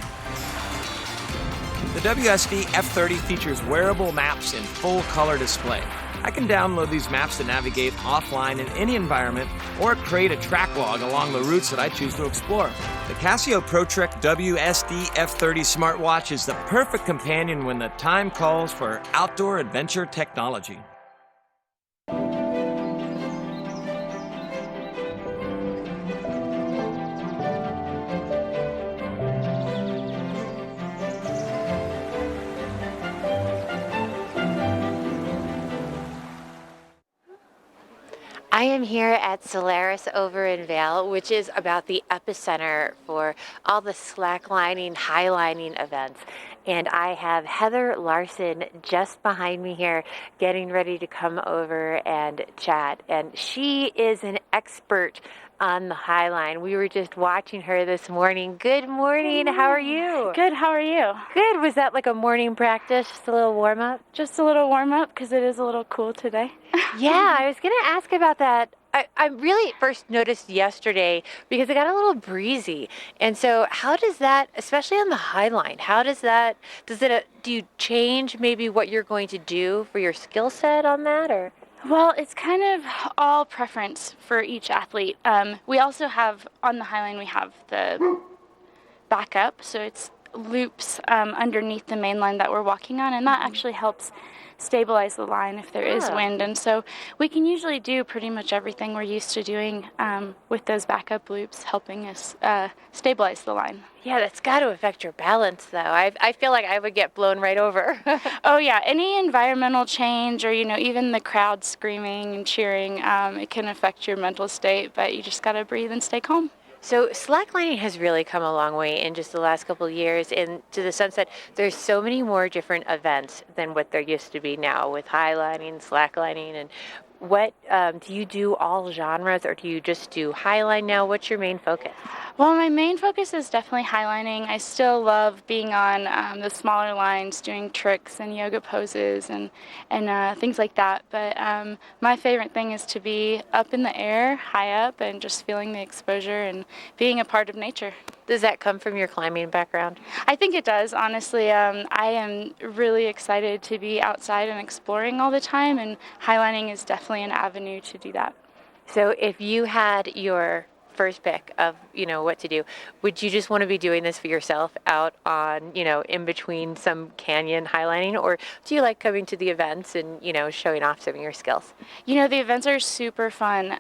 Speaker 19: The WSD F30 features wearable maps in full color display. I can download these maps to navigate offline in any environment or create a track log along the routes that I choose to explore. The Casio ProTrek WSD F30 smartwatch is the perfect companion when the time calls for outdoor adventure technology.
Speaker 7: I am here at Solaris over in Vail, which is about the epicenter for all the slacklining, highlining events. And I have Heather Larson just behind me here getting ready to come over and chat. And she is an expert on the Highline. We were just watching her this morning. Good morning. How are you?
Speaker 24: Good. How are you?
Speaker 7: Good. Was that like a morning practice? Just a little warm up?
Speaker 24: Just a little warm up because it is a little cool today.
Speaker 7: Yeah, I was going to ask about that. I really first noticed yesterday because it got a little breezy. And so how does that, especially on the Highline, do you change maybe what you're going to do for your skill set on that, or?
Speaker 24: Well, it's kind of all preference for each athlete. We also have, on the Highline, we have the backup, so it's loops underneath the main line that we're walking on, and that actually helps stabilize the line if there is wind. And so we can usually do pretty much everything we're used to doing with those backup loops, helping us stabilize the line.
Speaker 7: Yeah, that's got to affect your balance, though. I feel like I would get blown right over.
Speaker 24: Oh, yeah. Any environmental change or, even the crowd screaming and cheering, it can affect your mental state, but you just got to breathe and stay calm.
Speaker 7: So slacklining has really come a long way in just the last couple of years, and to the sense that there's so many more different events than what there used to be now with highlining, slacklining, and what do you do all genres, or do you just do highline now? What's your main focus?
Speaker 24: Well, my main focus is definitely highlining. I still love being on the smaller lines, doing tricks and yoga poses and things like that. But my favorite thing is to be up in the air, high up, and just feeling the exposure and being a part of nature.
Speaker 7: Does that come from your climbing background?
Speaker 24: I think it does, honestly. I am really excited to be outside and exploring all the time, and highlining is definitely an avenue to do that.
Speaker 7: So if you had your first pick of, what to do, would you just want to be doing this for yourself out on, in between some canyon highlining, or do you like coming to the events and, showing off some of your skills?
Speaker 24: The events are super fun.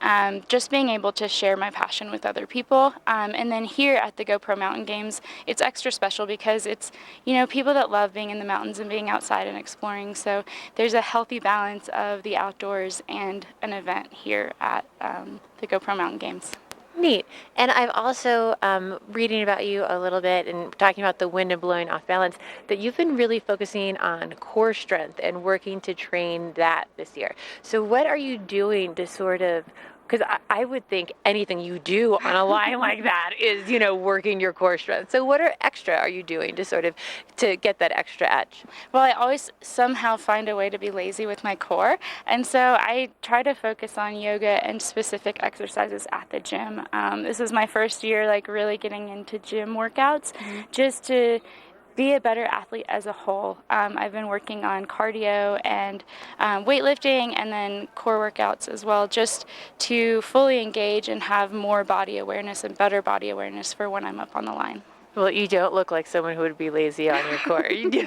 Speaker 24: Just being able to share my passion with other people. And then here at the GoPro Mountain Games, it's extra special because it's, people that love being in the mountains and being outside and exploring. So there's a healthy balance of the outdoors and an event here at the GoPro Mountain Games.
Speaker 7: Neat. And I'm also reading about you a little bit and talking about the wind and blowing off balance, that you've been really focusing on core strength and working to train that this year. So what are you doing to sort of, because I would think anything you do on a line like that is, working your core strength. So what extra are you doing to sort of, to get that extra edge?
Speaker 24: Well, I always somehow find a way to be lazy with my core. And so I try to focus on yoga and specific exercises at the gym. This is my first year, really getting into gym workouts, just to be a better athlete as a whole. I've been working on cardio and weightlifting and then core workouts as well, just to fully engage and have more body awareness and better body awareness for when I'm up on the line.
Speaker 7: Well, you don't look like someone who would be lazy on your core. You do.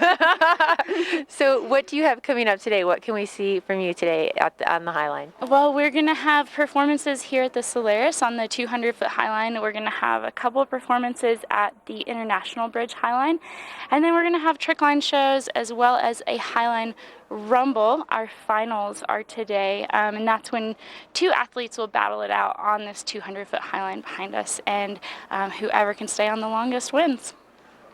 Speaker 7: So what do you have coming up today? What can we see from you today on the High Line?
Speaker 24: Well, we're going to have performances here at the Solaris on the 200-foot High Line. We're going to have a couple of performances at the International Bridge High Line. And then we're going to have trick line shows as well as a High Line Rumble. Our finals are today, and that's when two athletes will battle it out on this 200-foot High Line behind us, and whoever can stay on the longest wins.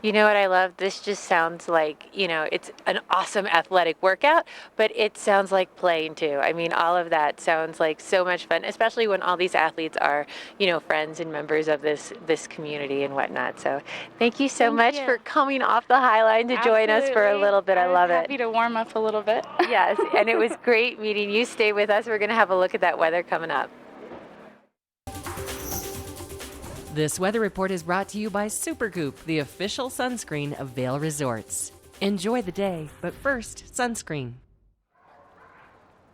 Speaker 7: You know what I love? This just sounds like, it's an awesome athletic workout, but it sounds like playing too. I mean, all of that sounds like so much fun, especially when all these athletes are, friends and members of this community and whatnot. So thank you so much for coming off the High Line to join us for a little bit. I love it.
Speaker 24: Happy to warm up a little bit.
Speaker 7: Yes, and it was great meeting you. Stay with us. We're going to have a look at that weather coming up.
Speaker 1: This weather report is brought to you by Supergoop, the official sunscreen of Vail Resorts. Enjoy the day, but first, sunscreen.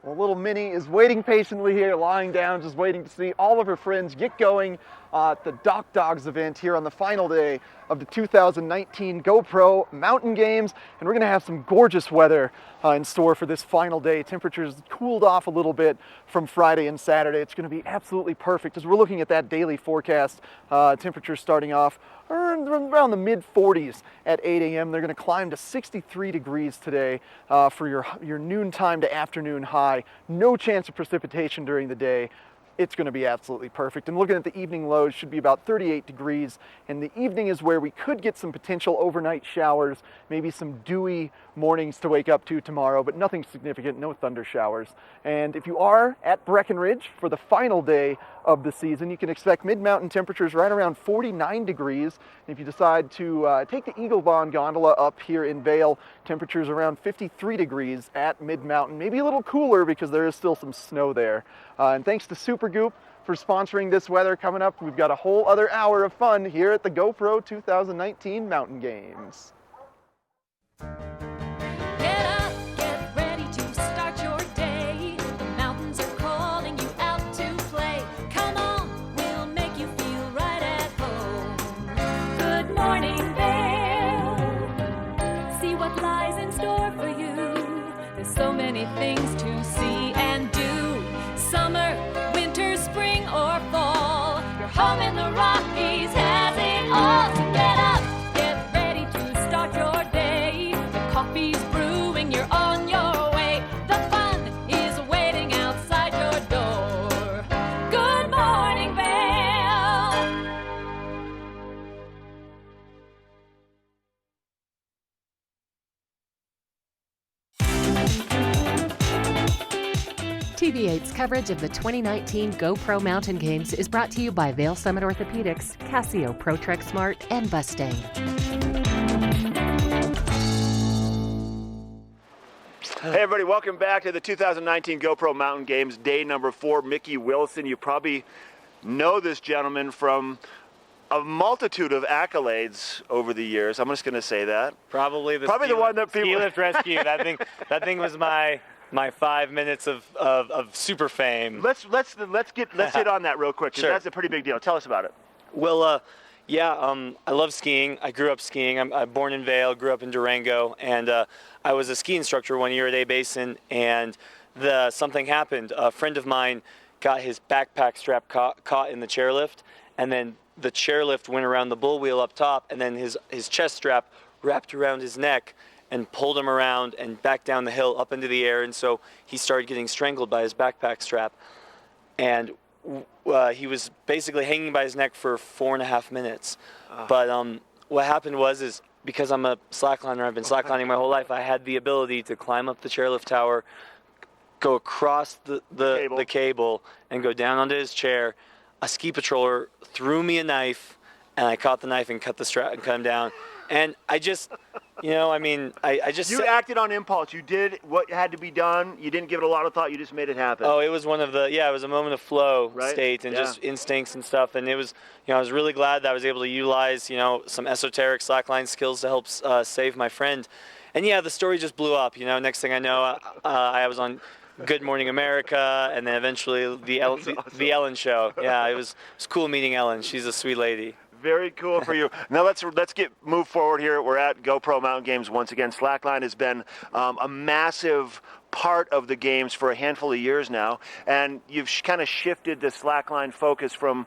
Speaker 8: Well, little Minnie is waiting patiently here, lying down, just waiting to see all of her friends get going at the Dock Dogs event here on the final day of the 2019 GoPro Mountain Games. And we're going to have some gorgeous weather in store for this final day. Temperatures cooled off a little bit from Friday and Saturday. It's going to be absolutely perfect. As we're looking at that daily forecast, temperatures starting off around the mid-40s at 8 a.m. They're going to climb to 63 degrees today for your noontime to afternoon high. No chance of precipitation during the day. It's going to be absolutely perfect. And looking at the evening lows, should be about 38 degrees. And the evening is where we could get some potential overnight showers, maybe some dewy mornings to wake up to tomorrow, but nothing significant, no thunder showers. And if you are at Breckenridge for the final day of the season, you can expect mid-mountain temperatures right around 49 degrees. And if you decide to take the Eagle Bond gondola up here in Vail, temperatures around 53 degrees at mid-mountain, maybe a little cooler because there is still some snow there. And thanks to Supergoop for sponsoring this weather. Coming up, we've got a whole other hour of fun here at the GoPro 2019 Mountain Games.
Speaker 17: Get up, get ready to start your day. The mountains are calling you out to play. Come on, we'll make you feel right at home. Good morning, Vail. See what lies in store for you. There's so many things to see and do. Summer, winter, spring, or fall. Your home in the Rockies has it all. So get up, get ready to start your day. The coffee's brewing, you're on your way. The fun is waiting outside your door. Good morning, Vail.
Speaker 1: TV8's coverage of the 2019 GoPro Mountain Games is brought to you by Vail Summit Orthopedics, Casio ProTrek Smart, and Mustang.
Speaker 2: Hey everybody, welcome back to the 2019 GoPro Mountain Games, day number 4. Mickey Wilson, you probably know this gentleman from a multitude of accolades over the years. I'm just going to say that.
Speaker 18: Probably the
Speaker 2: one that people...
Speaker 18: Ski Lift Rescue. That thing was my 5 minutes of super fame.
Speaker 2: Let's hit on that real quick, because
Speaker 18: Sure.
Speaker 2: That's a pretty big deal. Tell us about it.
Speaker 18: Well, I love skiing. I grew up skiing. I'm born in Vail, grew up in Durango, and I was a ski instructor one year at A Basin, and something happened. A friend of mine got his backpack strap caught in the chairlift, and then the chairlift went around the bull wheel up top, and then his chest strap wrapped around his neck and pulled him around and back down the hill up into the air, and so he started getting strangled by his backpack strap. And he was basically hanging by his neck for 4.5 minutes. But what happened is because I'm a slackliner, I've been slacklining my whole life, I had the ability to climb up the chairlift tower, go across the cable and go down onto his chair. A ski patroller threw me a knife, and I caught the knife and cut the strap and cut him down. And I just, I just...
Speaker 2: You acted on impulse. You did what had to be done. You didn't give it a lot of thought. You just made it happen.
Speaker 18: Oh, it was it was a moment of flow state and just instincts and stuff. And it was, I was really glad that I was able to utilize, some esoteric slackline skills to help save my friend. And yeah, the story just blew up. Next thing I know, I was on Good Morning America, and then eventually the Ellen Show. Yeah, it was cool meeting Ellen. She's a sweet lady.
Speaker 2: Very cool for you. Now let's move forward here. We're at GoPro Mountain Games once again. Slackline has been a massive part of the games for a handful of years now, and you've kind of shifted the slackline focus from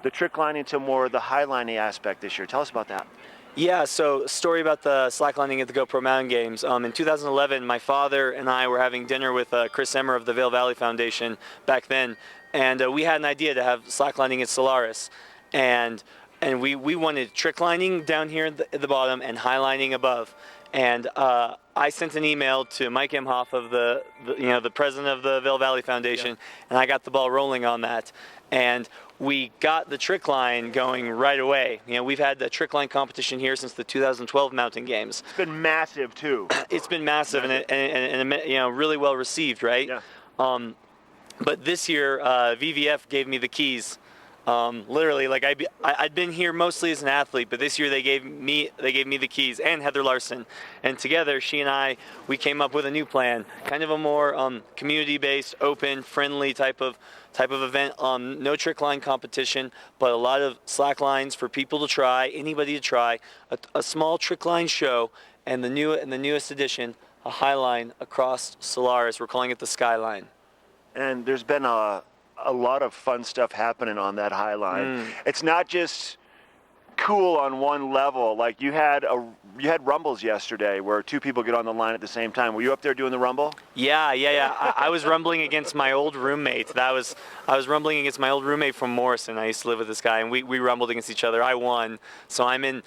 Speaker 2: the trick lining to more the high lining aspect this year. Tell us about that.
Speaker 18: Yeah, so story about the slacklining at the GoPro Mountain Games. In 2011, my father and I were having dinner with Chris Emmer of the Vail Valley Foundation back then, and we had an idea to have slacklining at Solaris, and we wanted trick lining down here at the bottom and high lining above. And I sent an email to Mike Emhoff of the president of the Vail Valley Foundation, and I got the ball rolling on that. And we got the trick line going right away. We've had the trick line competition here since the 2012 Mountain Games.
Speaker 2: It's been massive too.
Speaker 18: It's been massive and really well received, right? Yeah. But this year, VVF gave me the keys. Literally, like I'd been here mostly as an athlete, but this year they gave me the keys, and Heather Larson, and together she and we came up with a new plan, kind of a more community-based, open, friendly type of event. No trick line competition, but a lot of slack lines for people to try, anybody to try. A small trick line show, and the newest edition, a high line across Solaris. We're calling it the Skyline.
Speaker 2: And there's been a lot of fun stuff happening on that high line. It's not just cool on one level. Like you had rumbles yesterday where two people get on the line at the same time. Were you up there doing the rumble?
Speaker 18: Yeah. I was rumbling against my old roommate. I was rumbling against my old roommate from Morrison. I used to live with this guy, and we rumbled against each other. I won, so I made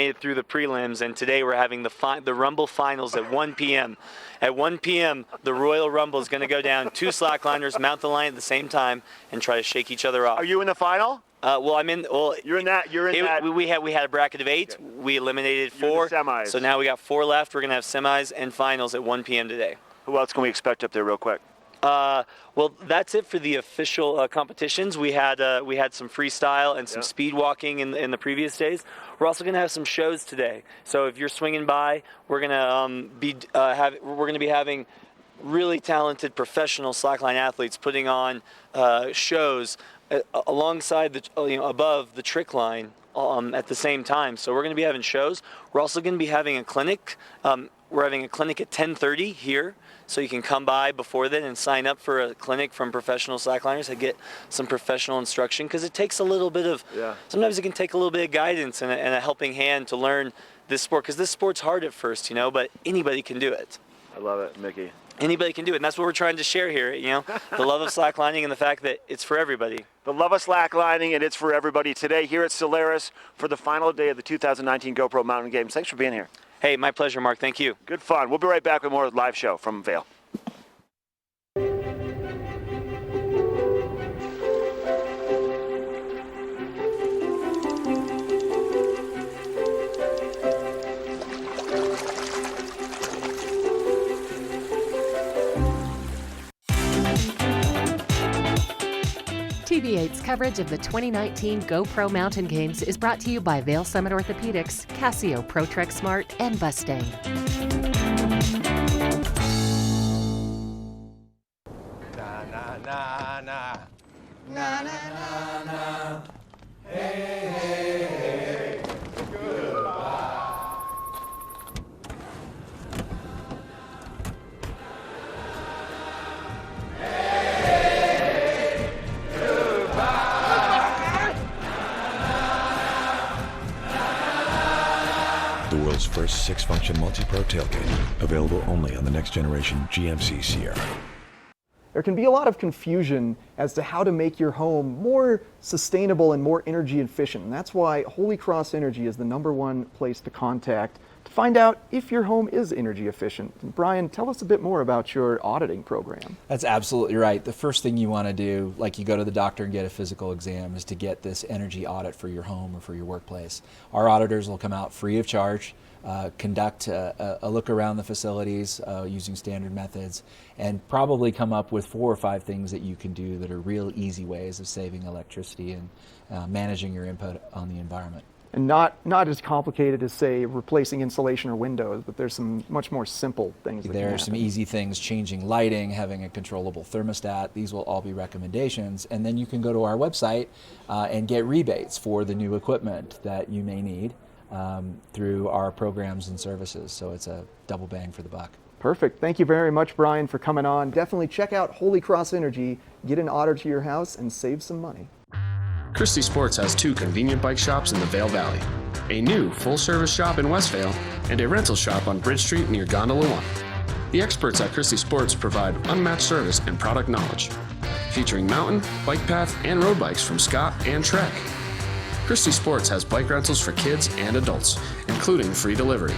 Speaker 18: it through the prelims, and today we're having the rumble finals at 1 p.m. At 1 p.m., the Royal Rumble is going to go down. Two slackliners mount the line at the same time and try to shake each other off.
Speaker 2: Are you in the final?
Speaker 18: I'm in. Well,
Speaker 2: you're in that.
Speaker 18: We had a bracket of 8. Okay. We eliminated 4.
Speaker 2: Semis.
Speaker 18: So now we got 4 left. We're gonna have semis and finals at 1 p.m. today.
Speaker 2: Who else can we expect up there, real quick?
Speaker 18: Well, that's it for the official competitions. We had some freestyle and some speed walking in the previous days. We're also gonna have some shows today. So if you're swinging by, we're gonna be having really talented professional slackline athletes putting on shows alongside above the trick line at the same time. So we're going to be having shows. We're also going to be having a clinic. We're having a clinic at 10:30 here, so you can come by before then and sign up for a clinic from professional slackliners to get some professional instruction, because it takes a little bit of, sometimes it can take a little bit of guidance and a helping hand to learn this sport, because this sport's hard at first, but anybody can do it.
Speaker 2: I love it, Mickey.
Speaker 18: Anybody can do it, and that's what we're trying to share here, the love of slacklining and the fact that it's for everybody.
Speaker 2: The love of slacklining, and it's for everybody today here at Solaris for the final day of the 2019 GoPro Mountain Games. Thanks for being here.
Speaker 18: Hey, my pleasure, Mark. Thank you.
Speaker 2: Good fun. We'll be right back with more live show from Vail.
Speaker 1: TV8's coverage of the 2019 GoPro Mountain Games is brought to you by Vail Summit Orthopedics, Casio ProTrek Smart, and Bustang.
Speaker 13: Na na na na na na na na. Hey hey hey. Goodbye.
Speaker 9: The world's first 6-function multi-pro tailgate, available only on the next generation GMC Sierra.
Speaker 8: there can be a lot of confusion as to how to make your home more sustainable and more energy efficient. And that's why Holy Cross Energy is the #1 place to contact to find out if your home is energy efficient. And Brian, tell us a bit more about your auditing program.
Speaker 20: That's absolutely right. The first thing you want to do, like you go to the doctor and get a physical exam, is to get this energy audit for your home or for your workplace. Our auditors will come out free of charge, conduct a look around the facilities using standard methods, and probably come up with 4 or 5 things that you can do that are real easy ways of saving electricity and managing your input on the environment.
Speaker 8: And not as complicated as, say, replacing insulation or windows, but there's some much more simple things that
Speaker 20: There are some easy things, changing lighting, having a controllable thermostat. These will all be recommendations. And then you can go to our website and get rebates for the new equipment that you may need through our programs and services. So it's a double bang for the buck.
Speaker 8: Perfect. Thank you very much, Brian, for coming on. Definitely check out Holy Cross Energy, get an audit to your house, and save some money.
Speaker 21: Christie Sports has 2 convenient bike shops in the Vail Valley, a new full-service shop in Westvale, and a rental shop on Bridge Street near Gondola 1. The experts at Christie Sports provide unmatched service and product knowledge, featuring mountain, bike path, and road bikes from Scott and Trek. Christie Sports has bike rentals for kids and adults, including free delivery.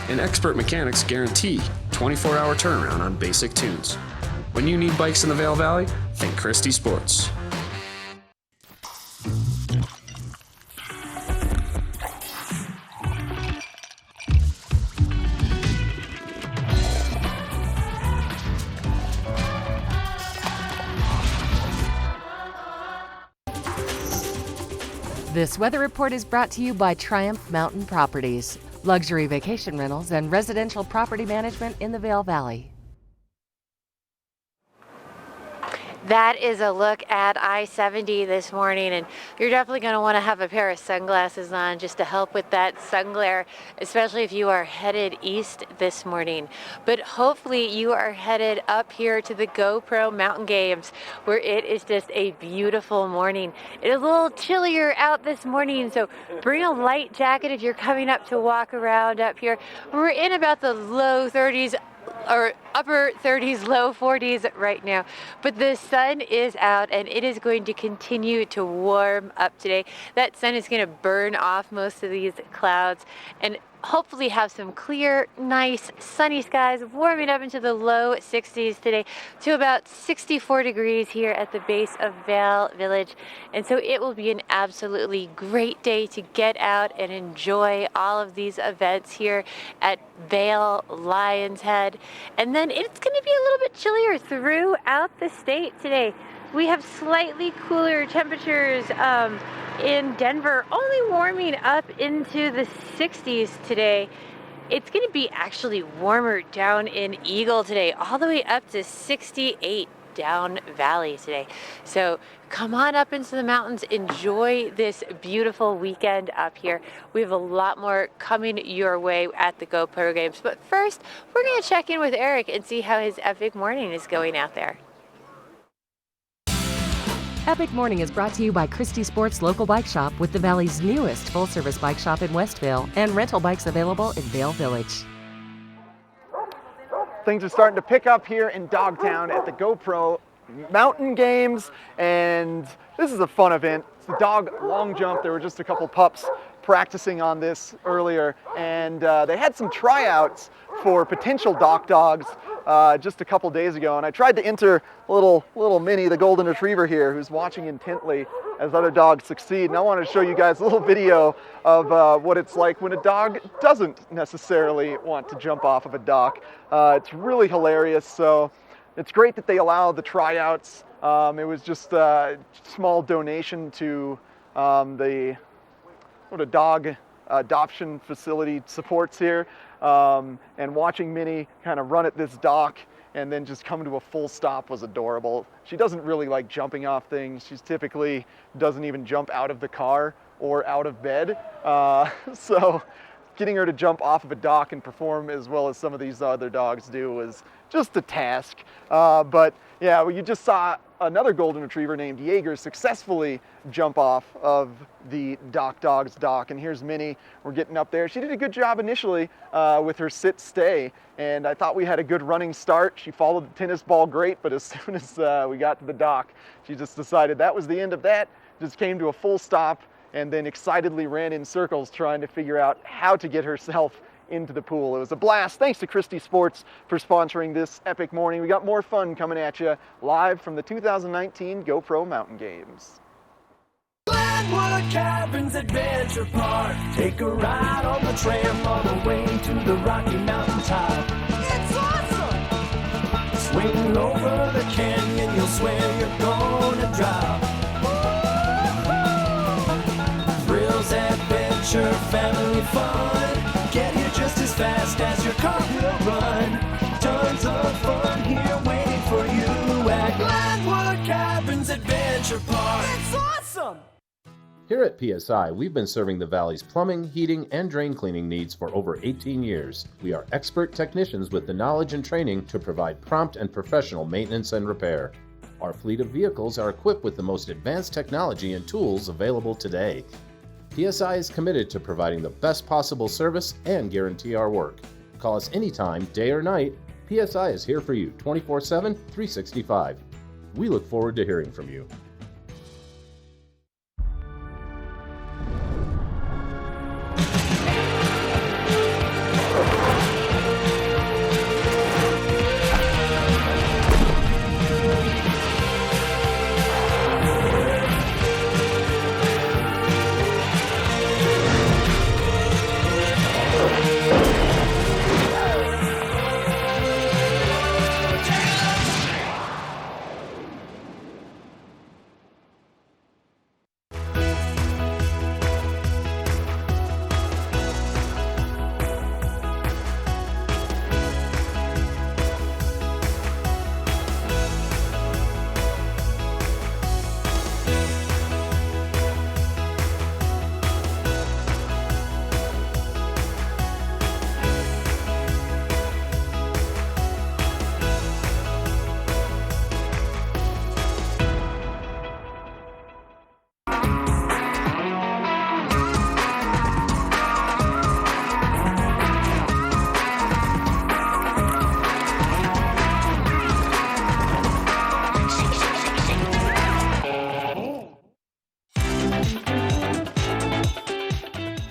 Speaker 21: And expert mechanics guarantee 24-hour turnaround on basic tunes. When you need bikes in the Vail Valley, think Christie Sports.
Speaker 1: This weather report is brought to you by Triumph Mountain Properties, luxury vacation rentals and residential property management in the Vail Valley.
Speaker 7: That is a look at I-70 this morning, and you're definitely going to want to have a pair of sunglasses on just to help with that sun glare, especially if you are headed east this morning. But hopefully you are headed up here to the GoPro Mountain Games, where it is just a beautiful morning. It is a little chillier out this morning, so bring a light jacket if you're coming up to walk around up here. We're in about the low 30s or upper 30s, low 40s right now, but the sun is out and it is going to continue to warm up today. That sun is going to burn off most of these clouds and hopefully have some clear, nice, sunny skies, warming up into the low 60s today to about 64 degrees here at the base of Vail Village. And so it will be an absolutely great day to get out and enjoy all of these events here at Vail Lion's Head. And then it's going to be a little bit chillier throughout the state today. We have slightly cooler temperatures in Denver, only warming up into the 60s today. It's going to be actually warmer down in Eagle today, all the way up to 68 down valley today. So come on up into the mountains, enjoy this beautiful weekend up here. We have a lot more coming your way at the GoPro Games. But first, we're going to check in with Eric and see how his epic morning is going out there.
Speaker 1: Epic Morning is brought to you by Christie Sports Local Bike Shop, with the Valley's newest full-service bike shop in Westvale and rental bikes available in Vail Village.
Speaker 8: Things are starting to pick up here in Dogtown at the GoPro Mountain Games, and this is a fun event. It's the dog long jump. There were just a couple pups practicing on this earlier, and they had some tryouts for potential dock dogs just a couple days ago, and I tried to enter little Minnie, the golden retriever here, who's watching intently as other dogs succeed. And I wanted to show you guys a little video of what it's like when a dog doesn't necessarily want to jump off of a dock. It's really hilarious. So it's great that they allow the tryouts. It was just a small donation to the dog adoption facility supports here, and watching Minnie kind of run at this dock and then just come to a full stop was adorable. She doesn't really like jumping off things. She's typically doesn't even jump out of the car or out of bed. So getting her to jump off of a dock and perform as well as some of these other dogs do was just a task. But yeah, well, you just saw another golden retriever named Jaeger successfully jump off of the Dock Dog's dock. And here's Minnie. We're getting up there. She did a good job initially with her sit-stay, and I thought we had a good running start. She followed the tennis ball great, but as soon as we got to the dock, she just decided that was the end of that, just came to a full stop, and then excitedly ran in circles trying to figure out how to get herself into the pool. It was a blast. Thanks to Christie Sports for sponsoring this epic morning. We got more fun coming at you live from the 2019 GoPro Mountain Games.
Speaker 5: Glenwood Cabins Adventure Park. Take a ride on the tram all the way to the Rocky Mountain top. It's awesome! Swing over the canyon, you'll swear you're gonna drop. Thrills, adventure, family fun. Get here just as fast as your car will run. Tons of fun here waiting for you at Glenwood Cabins Adventure Park. It's awesome!
Speaker 3: Here at PSI, we've been serving the Valley's plumbing, heating, and drain cleaning needs for over 18 years. We are expert technicians with the knowledge and training to provide prompt and professional maintenance and repair. Our fleet of vehicles are equipped with the most advanced technology and tools available today. PSI is committed to providing the best possible service and guarantee our work. Call us anytime, day or night. PSI is here for you 24/7, 365. We look forward to hearing from you.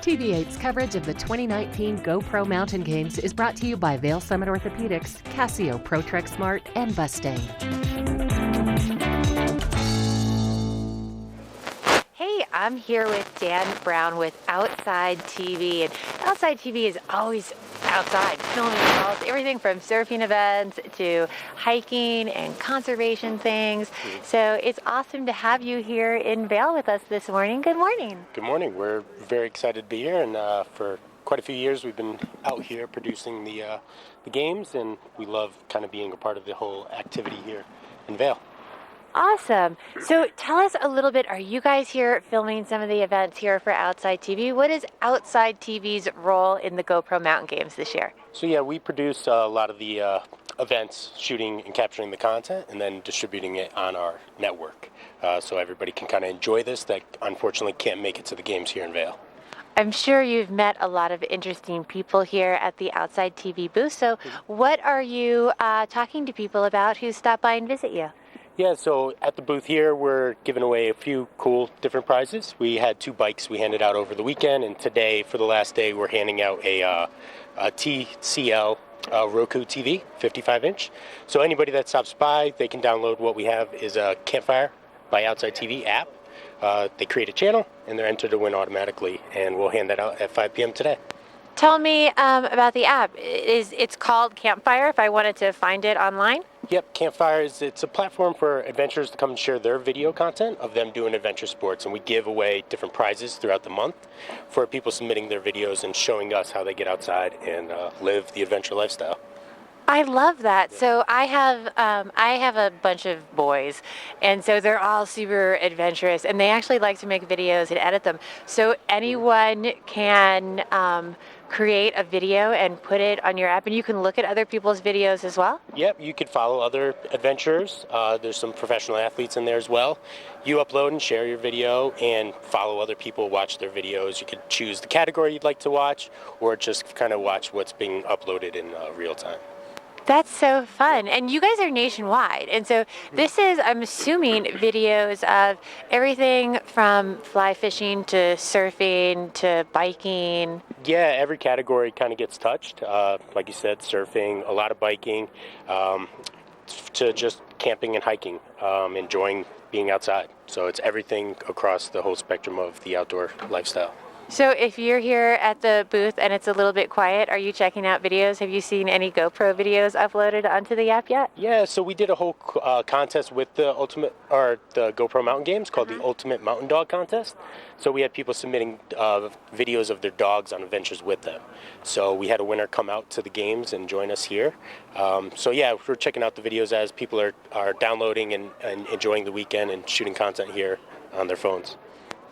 Speaker 1: TV8's coverage of the 2019 GoPro Mountain Games is brought to you by Vail Summit Orthopedics, Casio ProTrek Smart, and Mustang.
Speaker 7: Hey, I'm here with Dan Brown with Outside TV, and Outside TV is always outside, filming everything from surfing events to hiking and conservation things. So it's awesome to have you here in Vail with us this morning. Good morning.
Speaker 6: Good morning. We're very excited to be here, and for quite a few years we've been out here producing the games, and we love kind of being a part of the whole activity here in Vail.
Speaker 7: Awesome. So tell us a little bit, are you guys here filming some of the events here for Outside TV? What is Outside TV's role in the GoPro Mountain Games this year?
Speaker 6: So yeah, we produce a lot of the events, shooting and capturing the content, and then distributing it on our network. So everybody can kind of enjoy this that unfortunately can't make it to the games here in Vail.
Speaker 7: I'm sure you've met a lot of interesting people here at the Outside TV booth. So what are you talking to people about who stop by and visit you?
Speaker 6: Yeah, so at the booth here, we're giving away a few cool different prizes. We had 2 bikes we handed out over the weekend, and today, for the last day, we're handing out a TCL Roku TV, 55-inch. So anybody that stops by, they can download what we have is a Campfire by Outside TV app. They create a channel, and they're entered to win automatically, and we'll hand that out at 5 p.m. today.
Speaker 7: Tell me about the app. It's called Campfire if I wanted to find it online?
Speaker 6: Yep, Campfire it's a platform for adventurers to come and share their video content of them doing adventure sports, and we give away different prizes throughout the month for people submitting their videos and showing us how they get outside and live the adventure lifestyle.
Speaker 7: I love that. So I have a bunch of boys, and so they're all super adventurous, and they actually like to make videos and edit them. So anyone can create a video and put it on your app, and you can look at other people's videos as well?
Speaker 6: Yep, you could follow other adventurers. There's some professional athletes in there as well. You upload and share your video and follow other people, watch their videos. You could choose the category you'd like to watch, or just kind of watch what's being uploaded in real time.
Speaker 7: That's so fun. And you guys are nationwide. And so this is, I'm assuming, videos of everything from fly fishing to surfing to biking.
Speaker 6: Yeah, every category kind of gets touched. Like you said, surfing, a lot of biking, to just camping and hiking, enjoying being outside. So it's everything across the whole spectrum of the outdoor lifestyle.
Speaker 7: So if you're here at the booth and it's a little bit quiet, are you checking out videos? Have you seen any GoPro videos uploaded onto the app yet?
Speaker 6: Yeah, so we did a whole contest with the the GoPro Mountain Games called the Ultimate Mountain Dog Contest. So we had people submitting videos of their dogs on adventures with them. So we had a winner come out to the games and join us here. So yeah, we're checking out the videos as people are downloading and enjoying the weekend and shooting content here on their phones.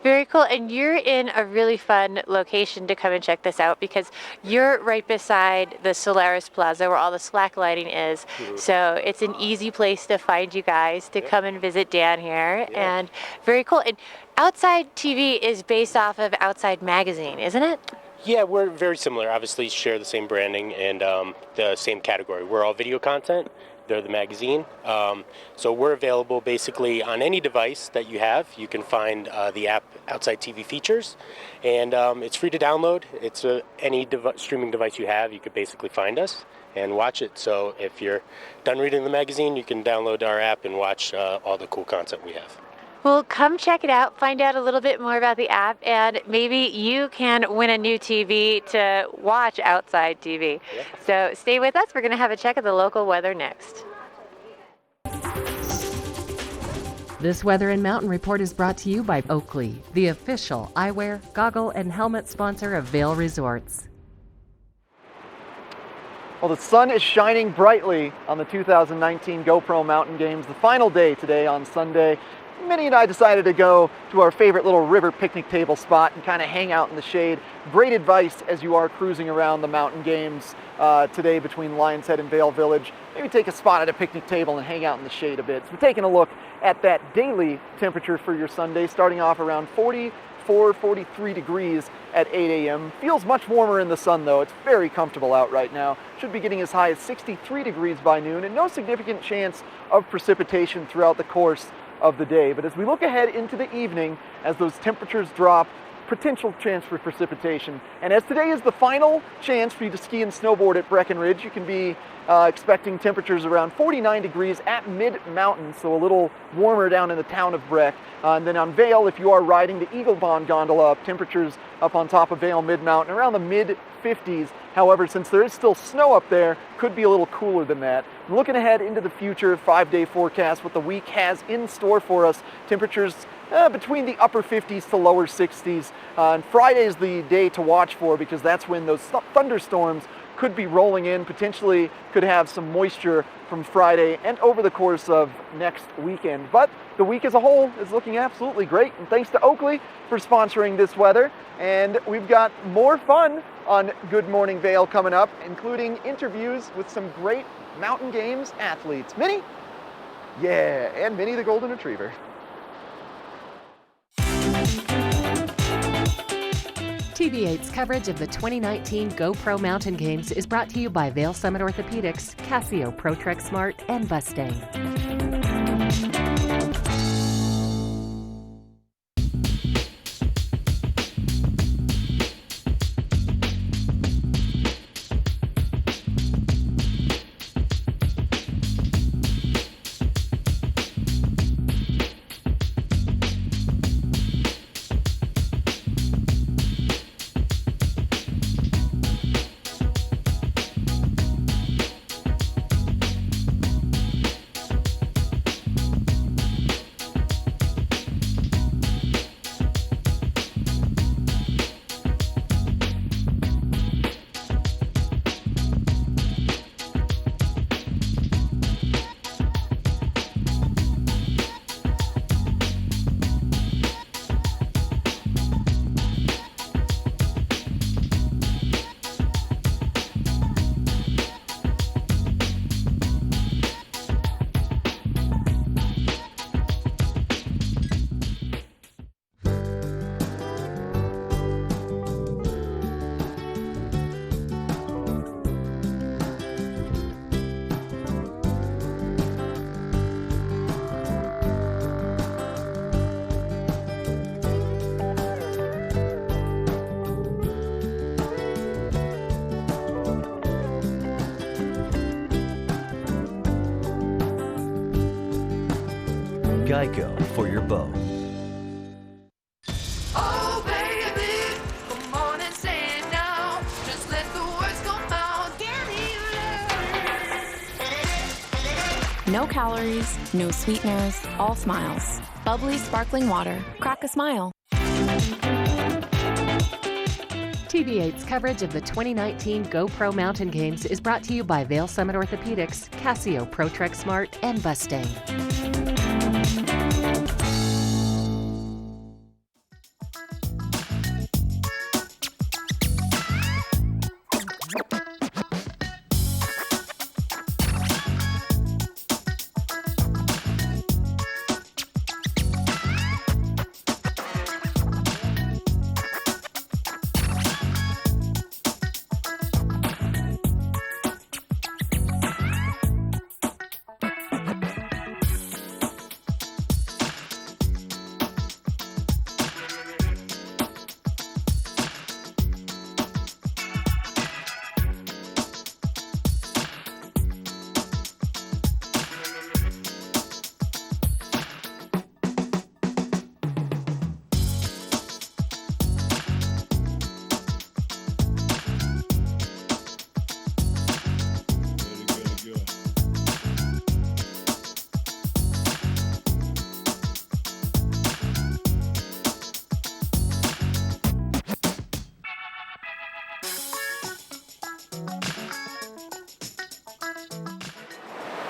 Speaker 7: Very cool. And you're in a really fun location to come and check this out because you're right beside the Solaris Plaza where all the slack lighting is. So it's an easy place to find you guys to come and visit Dan here. And very cool. And Outside TV is based off of Outside Magazine, isn't it?
Speaker 6: Yeah, we're very similar. Obviously share the same branding and the same category. We're all video content. They're the magazine. So we're available basically on any device that you have. You can find the app Outside TV Features, and it's free to download. It's any streaming device you have, you could basically find us and watch it. So if you're done reading the magazine, you can download our app and watch all the cool content we have.
Speaker 7: Well, come check it out, find out a little bit more about the app, and maybe you can win a new TV to watch Outside TV. Yeah. So stay with us. We're going to have a check of the local weather next.
Speaker 1: This Weather and Mountain Report is brought to you by Oakley, the official eyewear, goggle, and helmet sponsor of Vail Resorts.
Speaker 8: Well, the sun is shining brightly on the 2019 GoPro Mountain Games, the final day today on Sunday. Minnie and I decided to go to our favorite little river picnic table spot and kind of hang out in the shade. Great advice as you are cruising around the mountain games today between Lions Head and Vail Village. Maybe take a spot at a picnic table and hang out in the shade a bit. So we're taking a look at that daily temperature for your Sunday, starting off around 44, 43 degrees at 8 a.m. Feels much warmer in the sun though. It's very comfortable out right now. Should be getting as high as 63 degrees by noon and no significant chance of precipitation throughout the course of the day. But as we look ahead into the evening, as those temperatures drop, potential chance for precipitation. And as today is the final chance for you to ski and snowboard at Breckenridge, you can be expecting temperatures around 49 degrees at mid-mountain, so a little warmer down in the town of Breck. And then on Vail, if you are riding the Eagle Bond gondola, temperatures up on top of Vail mid-mountain around the mid-50s. However, since there is still snow up there, could be a little cooler than that. And looking ahead into the future 5-day forecast, what the week has in store for us, temperatures between the upper 50s to lower 60s. And Friday is the day to watch for because that's when those thunderstorms could be rolling in, potentially could have some moisture from Friday and over the course of next weekend. But the week as a whole is looking absolutely great. And thanks to Oakley for sponsoring this weather. And we've got more fun on Good Morning Vail coming up, including interviews with some great Mountain Games athletes. Minnie? Yeah, and Minnie the Golden Retriever.
Speaker 1: TV8's coverage of the 2019 GoPro Mountain Games is brought to you by Vail Summit Orthopedics, Casio ProTrek Smart, and Mustang.
Speaker 4: Geico for your boat.
Speaker 17: Oh, baby, come on and say it now. Just let the words come out.
Speaker 11: No calories, no sweeteners, all smiles. Bubbly sparkling water. Crack a smile.
Speaker 1: TV8's coverage of the 2019 GoPro Mountain Games is brought to you by Vail Summit Orthopedics, Casio ProTrek Smart, and Mustang.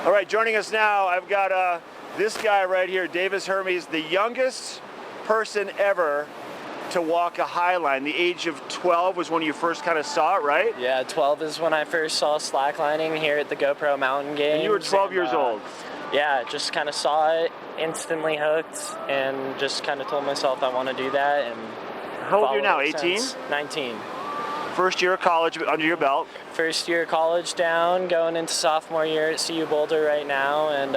Speaker 2: All right, joining us now, I've got this guy right here, Davis Hermes, the youngest person ever to walk a high line. The age of 12 was when you first kind of saw it, right?
Speaker 22: Yeah, 12 is when I first saw slacklining here at the GoPro Mountain Games.
Speaker 2: And you were 12 years old.
Speaker 22: Yeah, just kind of saw it, instantly hooked, and just kind of told myself I want to do that. And
Speaker 2: how old are you now, 18?
Speaker 22: 19.
Speaker 2: First year of college under your belt.
Speaker 22: First year of college down, going into sophomore year at CU Boulder right now, and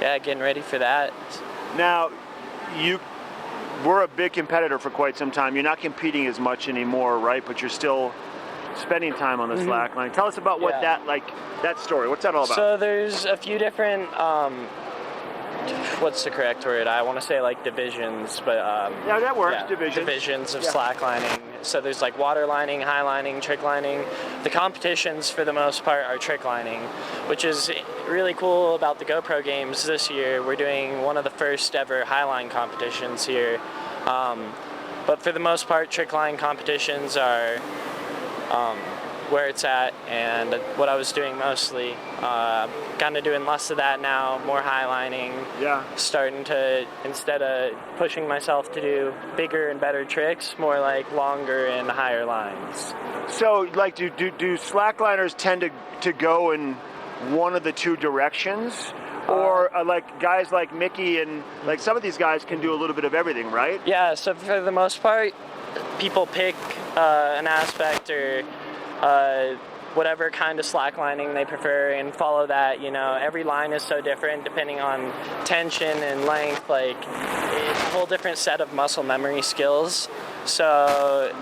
Speaker 22: yeah, getting ready for that.
Speaker 2: Now, you were a big competitor for quite some time. You're not competing as much anymore, right? But you're still spending time on the slack line. Tell us about what that story, what's that all about?
Speaker 22: So there's a few different, what's the correct word? I want to say like divisions, but
Speaker 2: yeah, that works.
Speaker 22: Yeah, divisions of slacklining. So there's like water lining, high lining, trick lining. The competitions for the most part are trick lining, which is really cool about the GoPro games this year. We're doing one of the first ever high line competitions here. But for the most part, trick line competitions are where it's at, and what I was doing mostly. Kind of doing less of that now, more highlining.
Speaker 2: Yeah.
Speaker 22: Starting to, instead of pushing myself to do bigger and better tricks, more like longer and higher lines.
Speaker 2: So, like, do slackliners tend to go in one of the two directions? Or like guys like Mickey and like some of these guys can do a little bit of everything, right?
Speaker 22: Yeah, so for the most part, people pick an aspect or whatever kind of slacklining they prefer and follow that. You know, every line is so different depending on tension and length. Like, it's a whole different set of muscle memory skills. So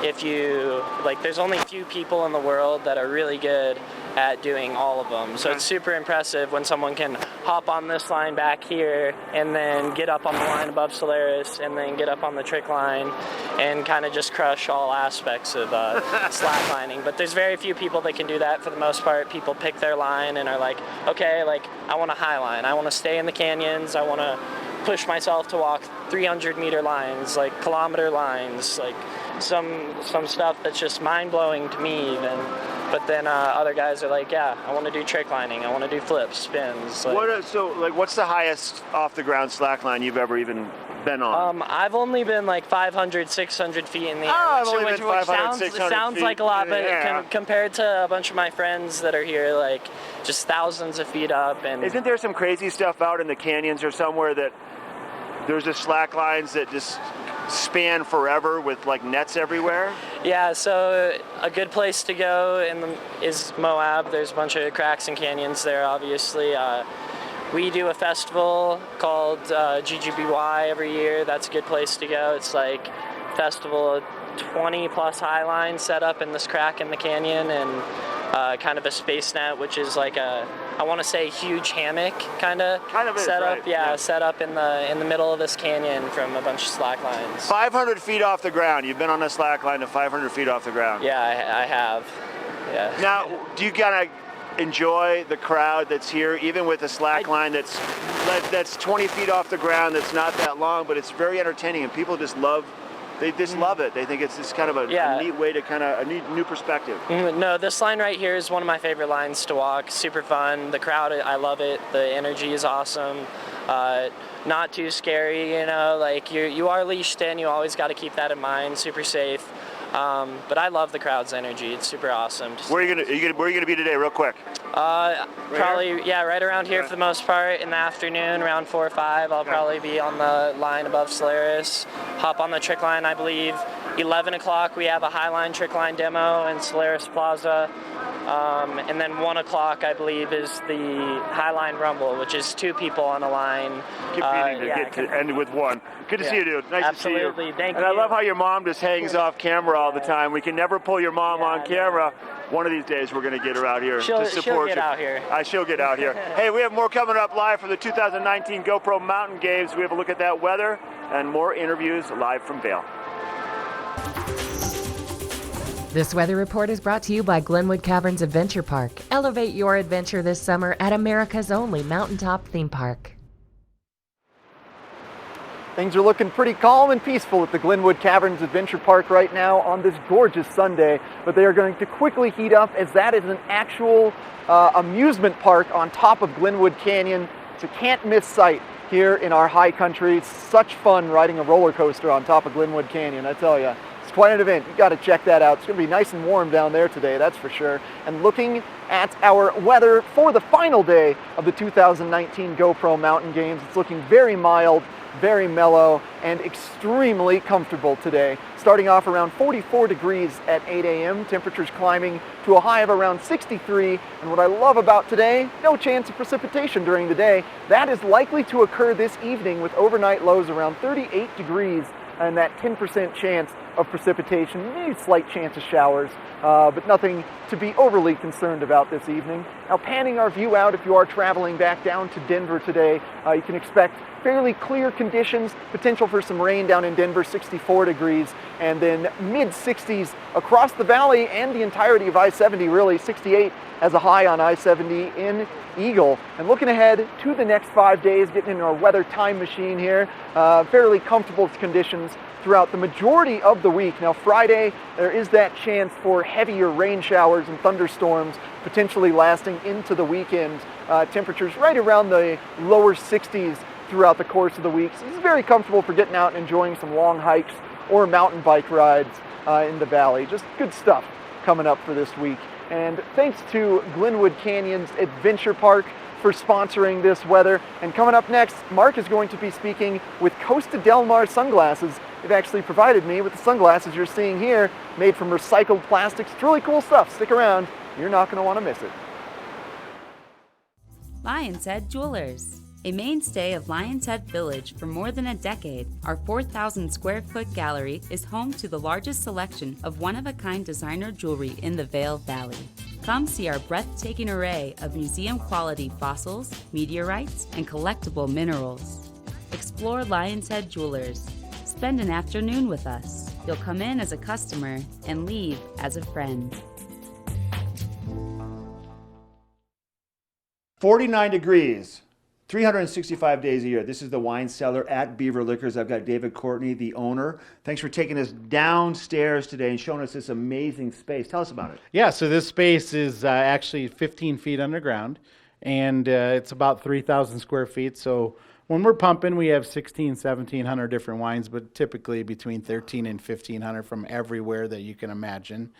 Speaker 22: if you, like, there's only a few people in the world that are really good at doing all of them. So it's super impressive when someone can hop on this line back here and then get up on the line above Solaris and then get up on the trick line and kind of just crush all aspects of slacklining. But there's very few people that can do that. For the most part, people pick their line and are like, okay, like, I want a high line. I want to stay in the canyons. I want to push myself to walk 300-meter lines, like kilometer lines, like some stuff that's just mind-blowing to me even. But then other guys are like, yeah, I want to do trick lining. I want to do flips, spins. Like,
Speaker 2: what's the highest off-the-ground slack line you've ever even been on?
Speaker 22: I've only been like 500, 600 feet in the air.
Speaker 2: I've only been 500, 600
Speaker 22: sounds
Speaker 2: feet
Speaker 22: like a lot, but
Speaker 2: yeah.
Speaker 22: Compared to a bunch of my friends that are here, like just thousands of feet up. And
Speaker 2: isn't there some crazy stuff out in the canyons or somewhere that there's just slack lines that just span forever with like nets everywhere?
Speaker 22: Yeah, so a good place to go is Moab. There's a bunch of cracks and canyons there, obviously. We do a festival called GGBY every year. That's a good place to go. It's like a festival of 20 plus high lines set up in this crack in the canyon, and kind of a space net, which is like I want to say huge hammock kind of setup.
Speaker 2: Right.
Speaker 22: Yeah, set up in the middle of this canyon from a bunch of slack lines.
Speaker 2: 500 feet off the ground. You've been on a slack line to 500 feet off the ground.
Speaker 22: Yeah, I have. Yeah.
Speaker 2: Now, do you kind of enjoy the crowd that's here, even with a slack line that's 20 feet off the ground, that's not that long, but it's very entertaining, and people just love. They just love it. They think it's just kind of a neat way to a new perspective.
Speaker 22: No, this line right here is one of my favorite lines to walk. Super fun. The crowd, I love it. The energy is awesome. Not too scary, you know. Like you are leashed in. You always got to keep that in mind. Super safe. But I love the crowd's energy. It's super awesome.
Speaker 2: Where are you gonna be today, real quick?
Speaker 22: Probably right around here for the most part. In the afternoon, around 4 or 5, I'll probably be on the line above Solaris. Hop on the trick line, I believe. 11 o'clock, we have a Highline trick line demo in Solaris Plaza. And then 1 o'clock, I believe, is the Highline Rumble, which is 2 people on a line.
Speaker 2: Competing to get to end with one. Good to see you, dude. Nice to see you.
Speaker 22: Absolutely, thank you.
Speaker 2: And I love how your mom just hangs off camera all the time. We can never pull your mom on camera. One of these days, we're going to get her out here to support
Speaker 22: she'll
Speaker 2: you.
Speaker 22: get out here.
Speaker 2: She'll get out here. Hey, we have more coming up live from the 2019 GoPro Mountain Games. We have a look at that weather and more interviews live from Vail.
Speaker 1: This weather report is brought to you by Glenwood Caverns Adventure Park. Elevate your adventure this summer at America's only mountaintop theme park.
Speaker 8: Things are looking pretty calm and peaceful at the Glenwood Caverns Adventure Park right now on this gorgeous Sunday, but they are going to quickly heat up as that is an actual amusement park on top of Glenwood Canyon. It's a can't-miss sight here in our high country. It's such fun riding a roller coaster on top of Glenwood Canyon, I tell you. It's quite an event. You got to check that out. It's going to be nice and warm down there today, that's for sure. And looking at our weather for the final day of the 2019 GoPro Mountain Games, it's looking very mild, very mellow, and extremely comfortable today. Starting off around 44 degrees at 8 a.m., temperatures climbing to a high of around 63. And what I love about today, no chance of precipitation during the day. That is likely to occur this evening with overnight lows around 38 degrees and that 10% chance of precipitation, maybe slight chance of showers, but nothing to be overly concerned about this evening. Now, panning our view out, if you are traveling back down to Denver today, you can expect fairly clear conditions, potential for some rain down in Denver, 64 degrees, and then mid-60s across the valley and the entirety of I-70, really, 68 as a high on I-70 in Eagle. And looking ahead to the next 5 days, getting in our weather time machine here, fairly comfortable conditions throughout the majority of the week. Now, Friday, there is that chance for heavier rain showers and thunderstorms, potentially lasting into the weekend. Temperatures right around the lower 60s throughout the course of the week. So it's very comfortable for getting out and enjoying some long hikes or mountain bike rides in the valley. Just good stuff coming up for this week. And thanks to Glenwood Canyon's Adventure Park for sponsoring this weather. And coming up next, Mark is going to be speaking with Costa Del Mar sunglasses. They've actually provided me with the sunglasses you're seeing here, made from recycled plastics. It's really cool stuff. Stick around. You're not going to want to miss it.
Speaker 4: Lion's Head Jewelers. A mainstay of Lion's Head Village for more than a decade, our 4,000 square foot gallery is home to the largest selection of one-of-a-kind designer jewelry in the Vail Valley. Come see our breathtaking array of museum-quality fossils, meteorites, and collectible minerals. Explore Lion's Head Jewelers. Spend an afternoon with us. You'll come in as a customer and leave as a friend.
Speaker 2: 49 degrees. 365 days a year. This is the wine cellar at Beaver Liquors. I've got David Courtney, the owner. Thanks for taking us downstairs today and showing us this amazing space. Tell us about it.
Speaker 12: Yeah, so this space is actually 15 feet underground, and it's about 3,000 square feet. So when we're pumping, we have 1,700 different wines, but typically between 1,300 and 1,500 from everywhere that you can imagine.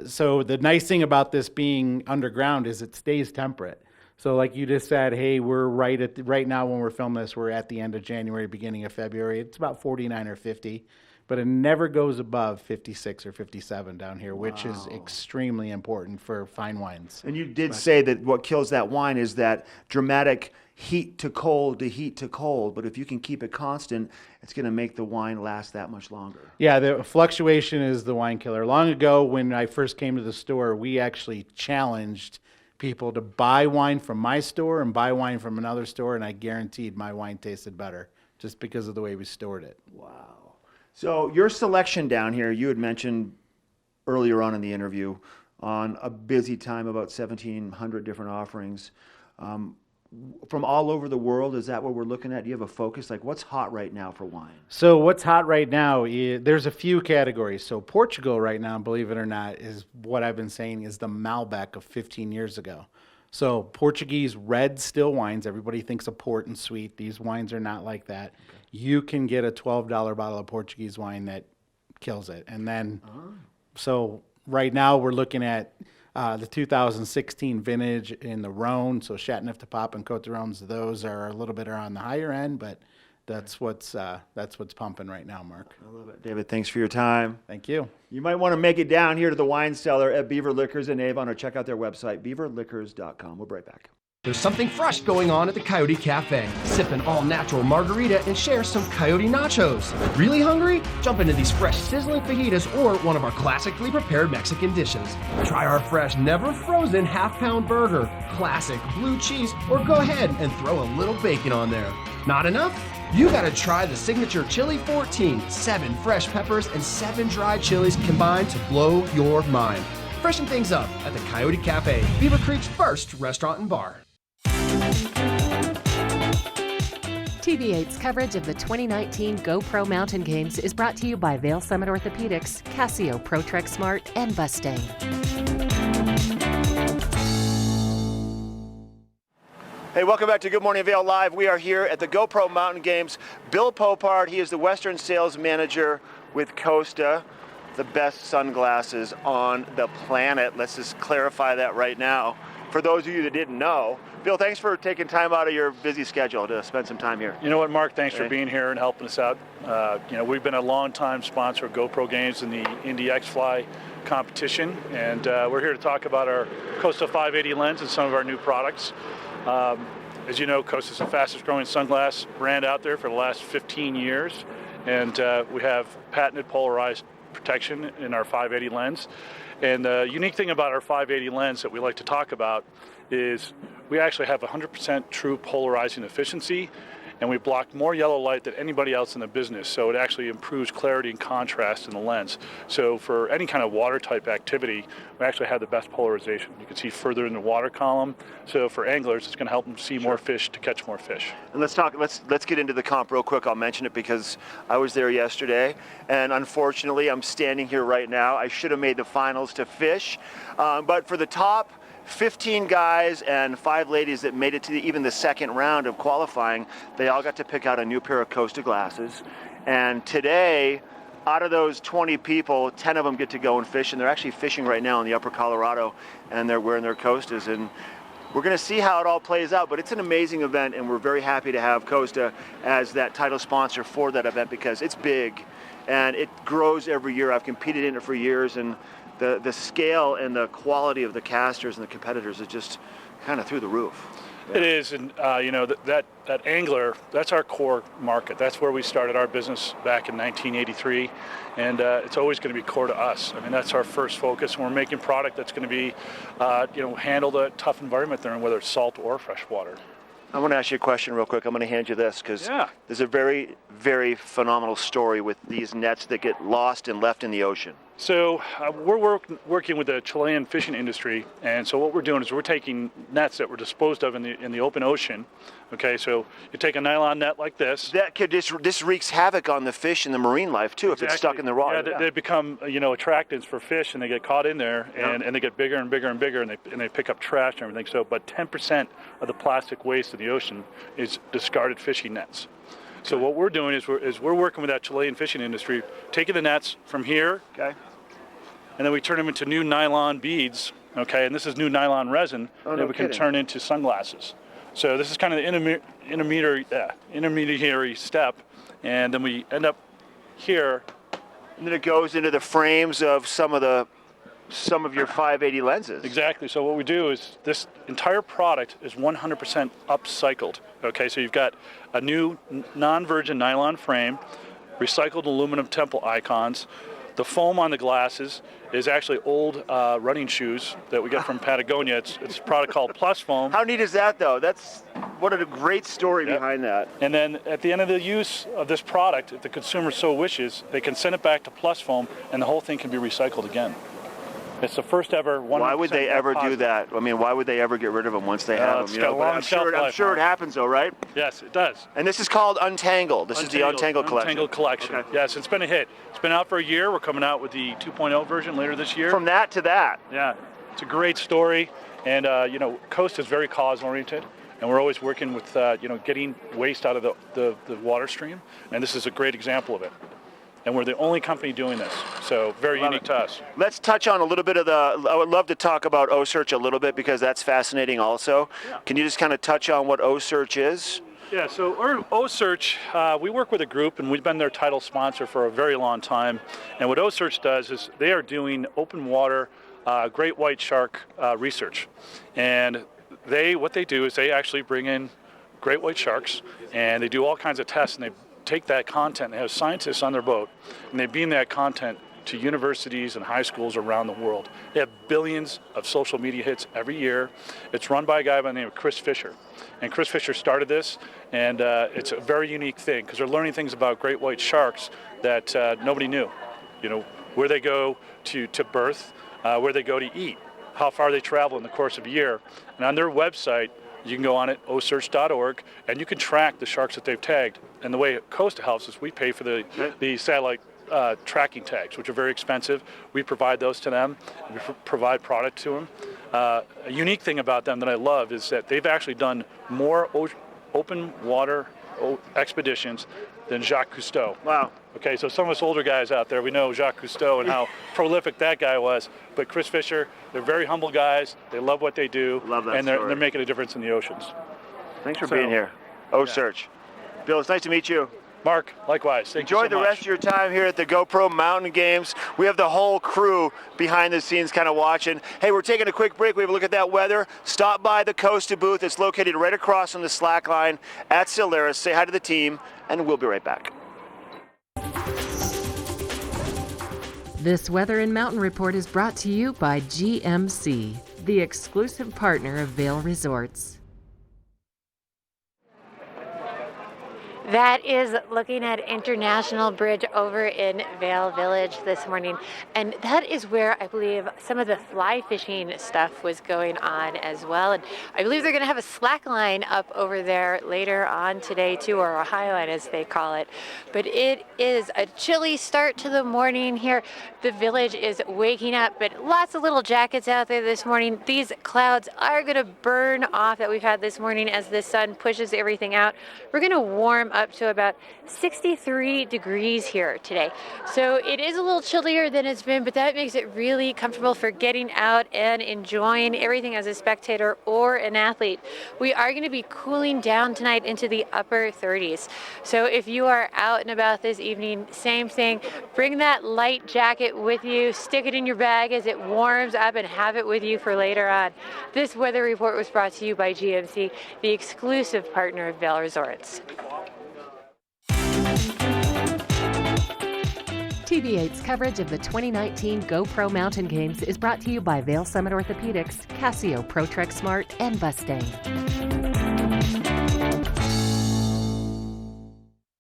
Speaker 12: So the nice thing about this being underground is it stays temperate. So like you just said, hey, we're right now when we're filming this, we're at the end of January, beginning of February. It's about 49 or 50, but it never goes above 56 or 57 down here, which is extremely important for fine wines.
Speaker 2: And you did say that what kills that wine is that dramatic heat to cold to heat to cold, but if you can keep it constant, it's going to make the wine last that much longer.
Speaker 12: Yeah, the fluctuation is the wine killer. Long ago, when I first came to the store, we actually challenged people to buy wine from my store and buy wine from another store, and I guaranteed my wine tasted better just because of the way we stored it.
Speaker 2: Wow. So your selection down here, you had mentioned earlier on in the interview, on a busy time, about 1,700 different offerings. From all over the world, is that what we're looking at? Do you have a focus? Like, what's hot right now for wine?
Speaker 12: So what's hot right now, there's a few categories. So Portugal right now, believe it or not, is what I've been saying is the Malbec of 15 years ago. So Portuguese red still wines, everybody thinks of port and sweet. These wines are not like that. Okay. You can get a $12 bottle of Portuguese wine that kills it. And then, so right now we're looking at the 2016 vintage in the Rhone, so Châteauneuf-du-Pape and Côte d'Arones, those are a little bit on the higher end, but that's what's pumping right now, Mark.
Speaker 2: I love it. David, thanks for your time.
Speaker 12: Thank you.
Speaker 2: You might want to make it down here to the wine cellar at Beaver Liquors in Avon, or check out their website, beaverliquors.com. We'll be right back.
Speaker 10: There's something fresh going on at the Coyote Cafe. Sip an all-natural margarita and share some Coyote nachos. Really hungry? Jump into these fresh sizzling fajitas or one of our classically prepared Mexican dishes. Try our fresh, never frozen half-pound burger, classic blue cheese, or go ahead and throw a little bacon on there. Not enough? You gotta try the signature Chili 14, 7 fresh peppers and 7 dried chilies combined to blow your mind. Freshen things up at the Coyote Cafe, Beaver Creek's first restaurant and bar.
Speaker 1: TV8's coverage of the 2019 GoPro Mountain Games is brought to you by Vail Summit Orthopedics, Casio ProTrek Smart, and Bustang.
Speaker 2: Hey, welcome back to Good Morning Vail Live. We are here at the GoPro Mountain Games. Bill Popard, he is the Western Sales Manager with Costa, the best sunglasses on the planet. Let's just clarify that right now. For those of you that didn't know, Bill, thanks for taking time out of your busy schedule to spend some time here.
Speaker 14: You know what, Mark? Thanks for being here and helping us out. We've been a long-time sponsor of GoPro Games in the Indy X-Fly competition, and we're here to talk about our Costa 580 lens and some of our new products. As you know, Costa is the fastest-growing sunglass brand out there for the last 15 years, and we have patented polarized protection in our 580 lens. And the unique thing about our 580 lens that we like to talk about is we actually have 100% true polarizing efficiency, and we block more yellow light than anybody else in the business. So it actually improves clarity and contrast in the lens. So for any kind of water type activity, we actually have the best polarization. You can see further in the water column. So for anglers, it's going to help them see more fish to catch more fish.
Speaker 2: And let's get into the comp real quick. I'll mention it because I was there yesterday, and unfortunately, I'm standing here right now. I should have made the finals to fish, but for the top 15 guys and 5 ladies that made it to even the second round of qualifying, they all got to pick out a new pair of Costa glasses. And today, out of those 20 people, 10 of them get to go and fish, and they're actually fishing right now in the upper Colorado, and they're wearing their Costas. And we're going to see how it all plays out, but it's an amazing event, and we're very happy to have Costa as that title sponsor for that event because it's big, and it grows every year. I've competed in it for years, and the scale and the quality of the casters and the competitors is just kind of through the roof.
Speaker 14: It is, and that angler, that's our core market. That's where we started our business back in 1983, and it's always going to be core to us. I mean, that's our first focus, and we're making product that's going to be, handle the tough environment they're in, whether it's salt or fresh water.
Speaker 2: I want to ask you a question real quick. I'm going to hand you this because there's a very, very phenomenal story with these nets that get lost and left in the ocean.
Speaker 14: So we're working with the Chilean fishing industry, and so what we're doing is we're taking nets that were disposed of in the open ocean. Okay, so you take a nylon net like this.
Speaker 2: That could this wreaks havoc on the fish and the marine life too. Exactly. If it's stuck in the water.
Speaker 14: Yeah, they become attractants for fish, and they get caught in there, and they get bigger and bigger and bigger, and they pick up trash and everything. So, but 10% of the plastic waste in the ocean is discarded fishing nets. So what we're doing is we're working with that Chilean fishing industry, taking the nets from here, and then we turn them into new nylon beads, okay, and this is new nylon resin that we can
Speaker 2: kidding.
Speaker 14: turn into sunglasses. So this is kind of the intermediary step, and then we end up here.
Speaker 2: And then it goes into the frames of some of your 580 lenses.
Speaker 14: Exactly. So what we do is this entire product is 100% upcycled. Okay, so you've got a new non-virgin nylon frame, recycled aluminum temple icons. The foam on the glasses is actually old running shoes that we get from Patagonia. It's a product called Plus Foam.
Speaker 2: How neat is that, though? What a great story behind that.
Speaker 14: And then at the end of the use of this product, if the consumer so wishes, they can send it back to Plus Foam, and the whole thing can be recycled again. It's the first ever 100%
Speaker 2: Why would they ever do
Speaker 14: positive.
Speaker 2: that? I mean, why would they ever get rid of them once they have
Speaker 14: It's
Speaker 2: them?
Speaker 14: got a long
Speaker 2: I'm
Speaker 14: shelf
Speaker 2: sure, I'm
Speaker 14: life,
Speaker 2: sure it
Speaker 14: Mark.
Speaker 2: happens, though, right?
Speaker 14: Yes, it does.
Speaker 2: And this is called Untangled. This is the Untangled collection.
Speaker 14: Untangled collection.
Speaker 2: Okay.
Speaker 14: Yes, it's been a hit. It's been out for a year. We're coming out with the 2.0 version later this year.
Speaker 2: From that to that.
Speaker 14: Yeah, it's a great story. And, Coast is very cause-oriented. And we're always working with, getting waste out of the water stream. And this is a great example of it. And we're the only company doing this. So very unique to us.
Speaker 2: Let's touch on a little bit of I would love to talk about OSearch a little bit because that's fascinating also.
Speaker 14: Yeah.
Speaker 2: Can you just kind of touch on what OSearch is?
Speaker 14: Yeah, so OSearch, we work with a group and we've been their title sponsor for a very long time. And what OSearch does is they are doing open water great white shark research. And what they do is they actually bring in great white sharks and they do all kinds of tests and they take that content, they have scientists on their boat, and they beam that content to universities and high schools around the world. They have billions of social media hits every year. It's run by a guy by the name of Chris Fisher. And Chris Fisher started this, and it's a very unique thing because they're learning things about great white sharks that nobody knew. Where they go to birth, where they go to eat, how far they travel in the course of a year. And on their website, you can go on it, osearch.org, and you can track the sharks that they've tagged. And the way Costa helps is we pay for the satellite tracking tags, which are very expensive. We provide those to them. We provide product to them. A unique thing about them that I love is that they've actually done more open water expeditions than Jacques Cousteau.
Speaker 2: Wow.
Speaker 14: Okay, so some of us older guys out there, we know Jacques Cousteau and how prolific that guy was. But Chris Fisher, they're very humble guys. They love what they do.
Speaker 2: Love that
Speaker 14: and
Speaker 2: story.
Speaker 14: they're making a difference in the oceans.
Speaker 2: Thanks for being here. OSearch. Bill, it's nice to meet you.
Speaker 14: Mark, likewise. Thank you
Speaker 2: Enjoy
Speaker 14: so
Speaker 2: the
Speaker 14: much.
Speaker 2: rest of your time here at the GoPro Mountain Games. We have the whole crew behind the scenes kind of watching. Hey, we're taking a quick break. We have a look at that weather. Stop by the Costa booth. It's located right across from the slack line at Solaris. Say hi to the team, and we'll be right back.
Speaker 1: This Weather and Mountain Report is brought to you by GMC, the exclusive partner of Vail Resorts.
Speaker 7: That is looking at International Bridge over in Vail Village this morning. And that is where I believe some of the fly fishing stuff was going on as well. And I believe they're going to have a slack line up over there later on today too, or a high line as they call it. But it is a chilly start to the morning here. The village is waking up, but lots of little jackets out there this morning. These clouds are going to burn off that we've had this morning as the sun pushes everything out. We're going to warm up to about 63 degrees here today. So it is a little chillier than it's been, but that makes it really comfortable for getting out and enjoying everything as a spectator or an athlete. We are going to be cooling down tonight into the upper 30s. So if you are out and about this evening, same thing, bring that light jacket with you, stick it in your bag as it warms up and have it with you for later on. This weather report was brought to you by GMC, the exclusive partner of Vail Resorts.
Speaker 1: TV8's coverage of the 2019 GoPro Mountain Games is brought to you by Vail Summit Orthopedics, Casio ProTrek Smart, and Mustang.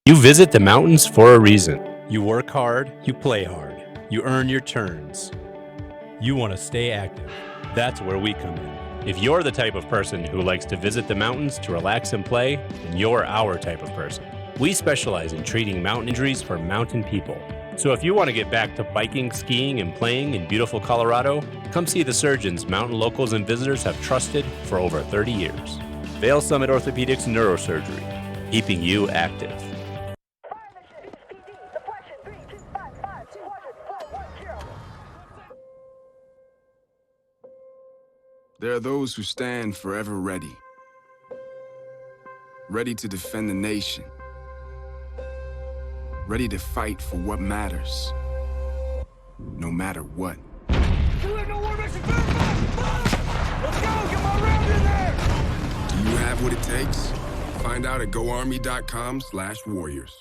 Speaker 15: You visit the mountains for a reason. You work hard, you play hard, you earn your turns. You want to stay active. That's where we come in. If you're the type of person who likes to visit the mountains to relax and play, then you're our type of person. We specialize in treating mountain injuries for mountain people. So if you want to get back to biking, skiing, and playing in beautiful Colorado, come see the surgeons mountain locals and visitors have trusted for over 30 years. Vail Summit Orthopedics Neurosurgery, keeping you active.
Speaker 16: There are those who stand forever ready. Ready to defend the nation. Ready to fight for what matters. No matter what.
Speaker 5: Let's go! Get my round in there!
Speaker 16: Do you have what it takes? Find out at goarmy.com/warriors.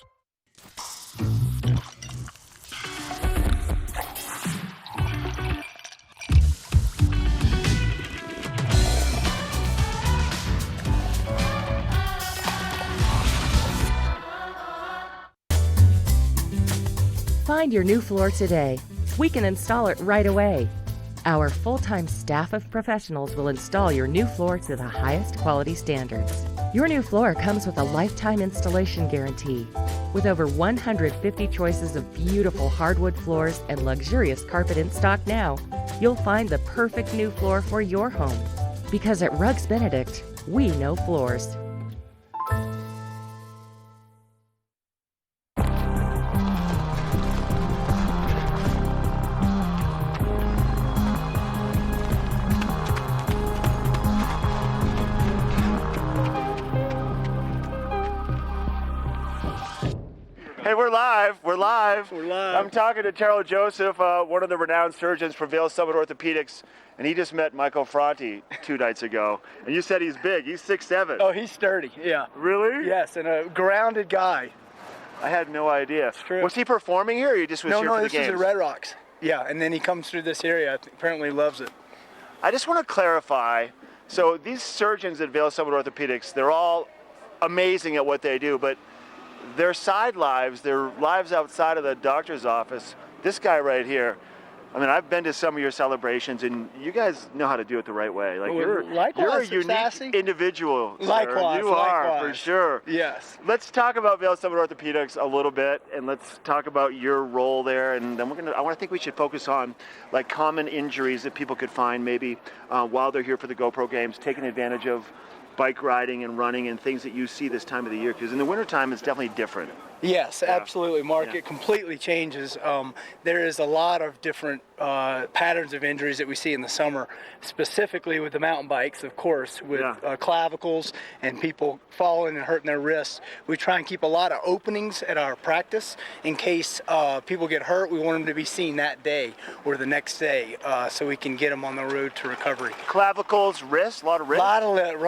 Speaker 1: Find your new floor today. We can install it right away. Our full-time staff of professionals will install your new floor to the highest quality standards. Your new floor comes with a lifetime installation guarantee. With over 150 choices of beautiful hardwood floors and luxurious carpet in stock now, you'll find the perfect new floor for your home. Because at Rugs Benedict, we know floors.
Speaker 2: Hey, we're live. We're live. I'm talking to Terrell Joseph, one of the renowned surgeons for Vail Summit Orthopedics, and he just met Michael Franti 2 nights ago. And you said he's big. He's 6'7".
Speaker 8: Oh, he's sturdy, yeah.
Speaker 2: Really?
Speaker 8: Yes, and a grounded guy.
Speaker 2: I had no idea.
Speaker 8: It's true.
Speaker 2: Was he performing here, or he just was here for the
Speaker 8: this
Speaker 2: games?
Speaker 8: is at Red Rocks. Yeah, and then he comes through this area. Apparently loves it.
Speaker 2: I just want to clarify. So these surgeons at Vail Summit Orthopedics, they're all amazing at what they do, but their side lives, their lives outside of the doctor's office, this guy right here, I mean, I've been to some of your celebrations, and you guys know how to do it the right way. Like you're a unique individual, sir.
Speaker 8: Likewise,
Speaker 2: You are, for sure.
Speaker 8: Yes.
Speaker 2: Let's talk about Vail Summit Orthopedics a little bit, and let's talk about your role there. And then I think we should focus on like common injuries that people could find maybe while they're here for the GoPro games, taking advantage of bike riding and running and things that you see this time of the year, because in the wintertime it's definitely different.
Speaker 8: Yes, absolutely, Mark. It completely changes. There is a lot of different patterns of injuries that we see in the summer, specifically with the mountain bikes, of course, with clavicles and people falling and hurting their wrists. We try and keep a lot of openings at our practice in case people get hurt. We want them to be seen that day or the next day so we can get them on the road to recovery.
Speaker 2: Clavicles, wrists, a lot of wrists?
Speaker 8: A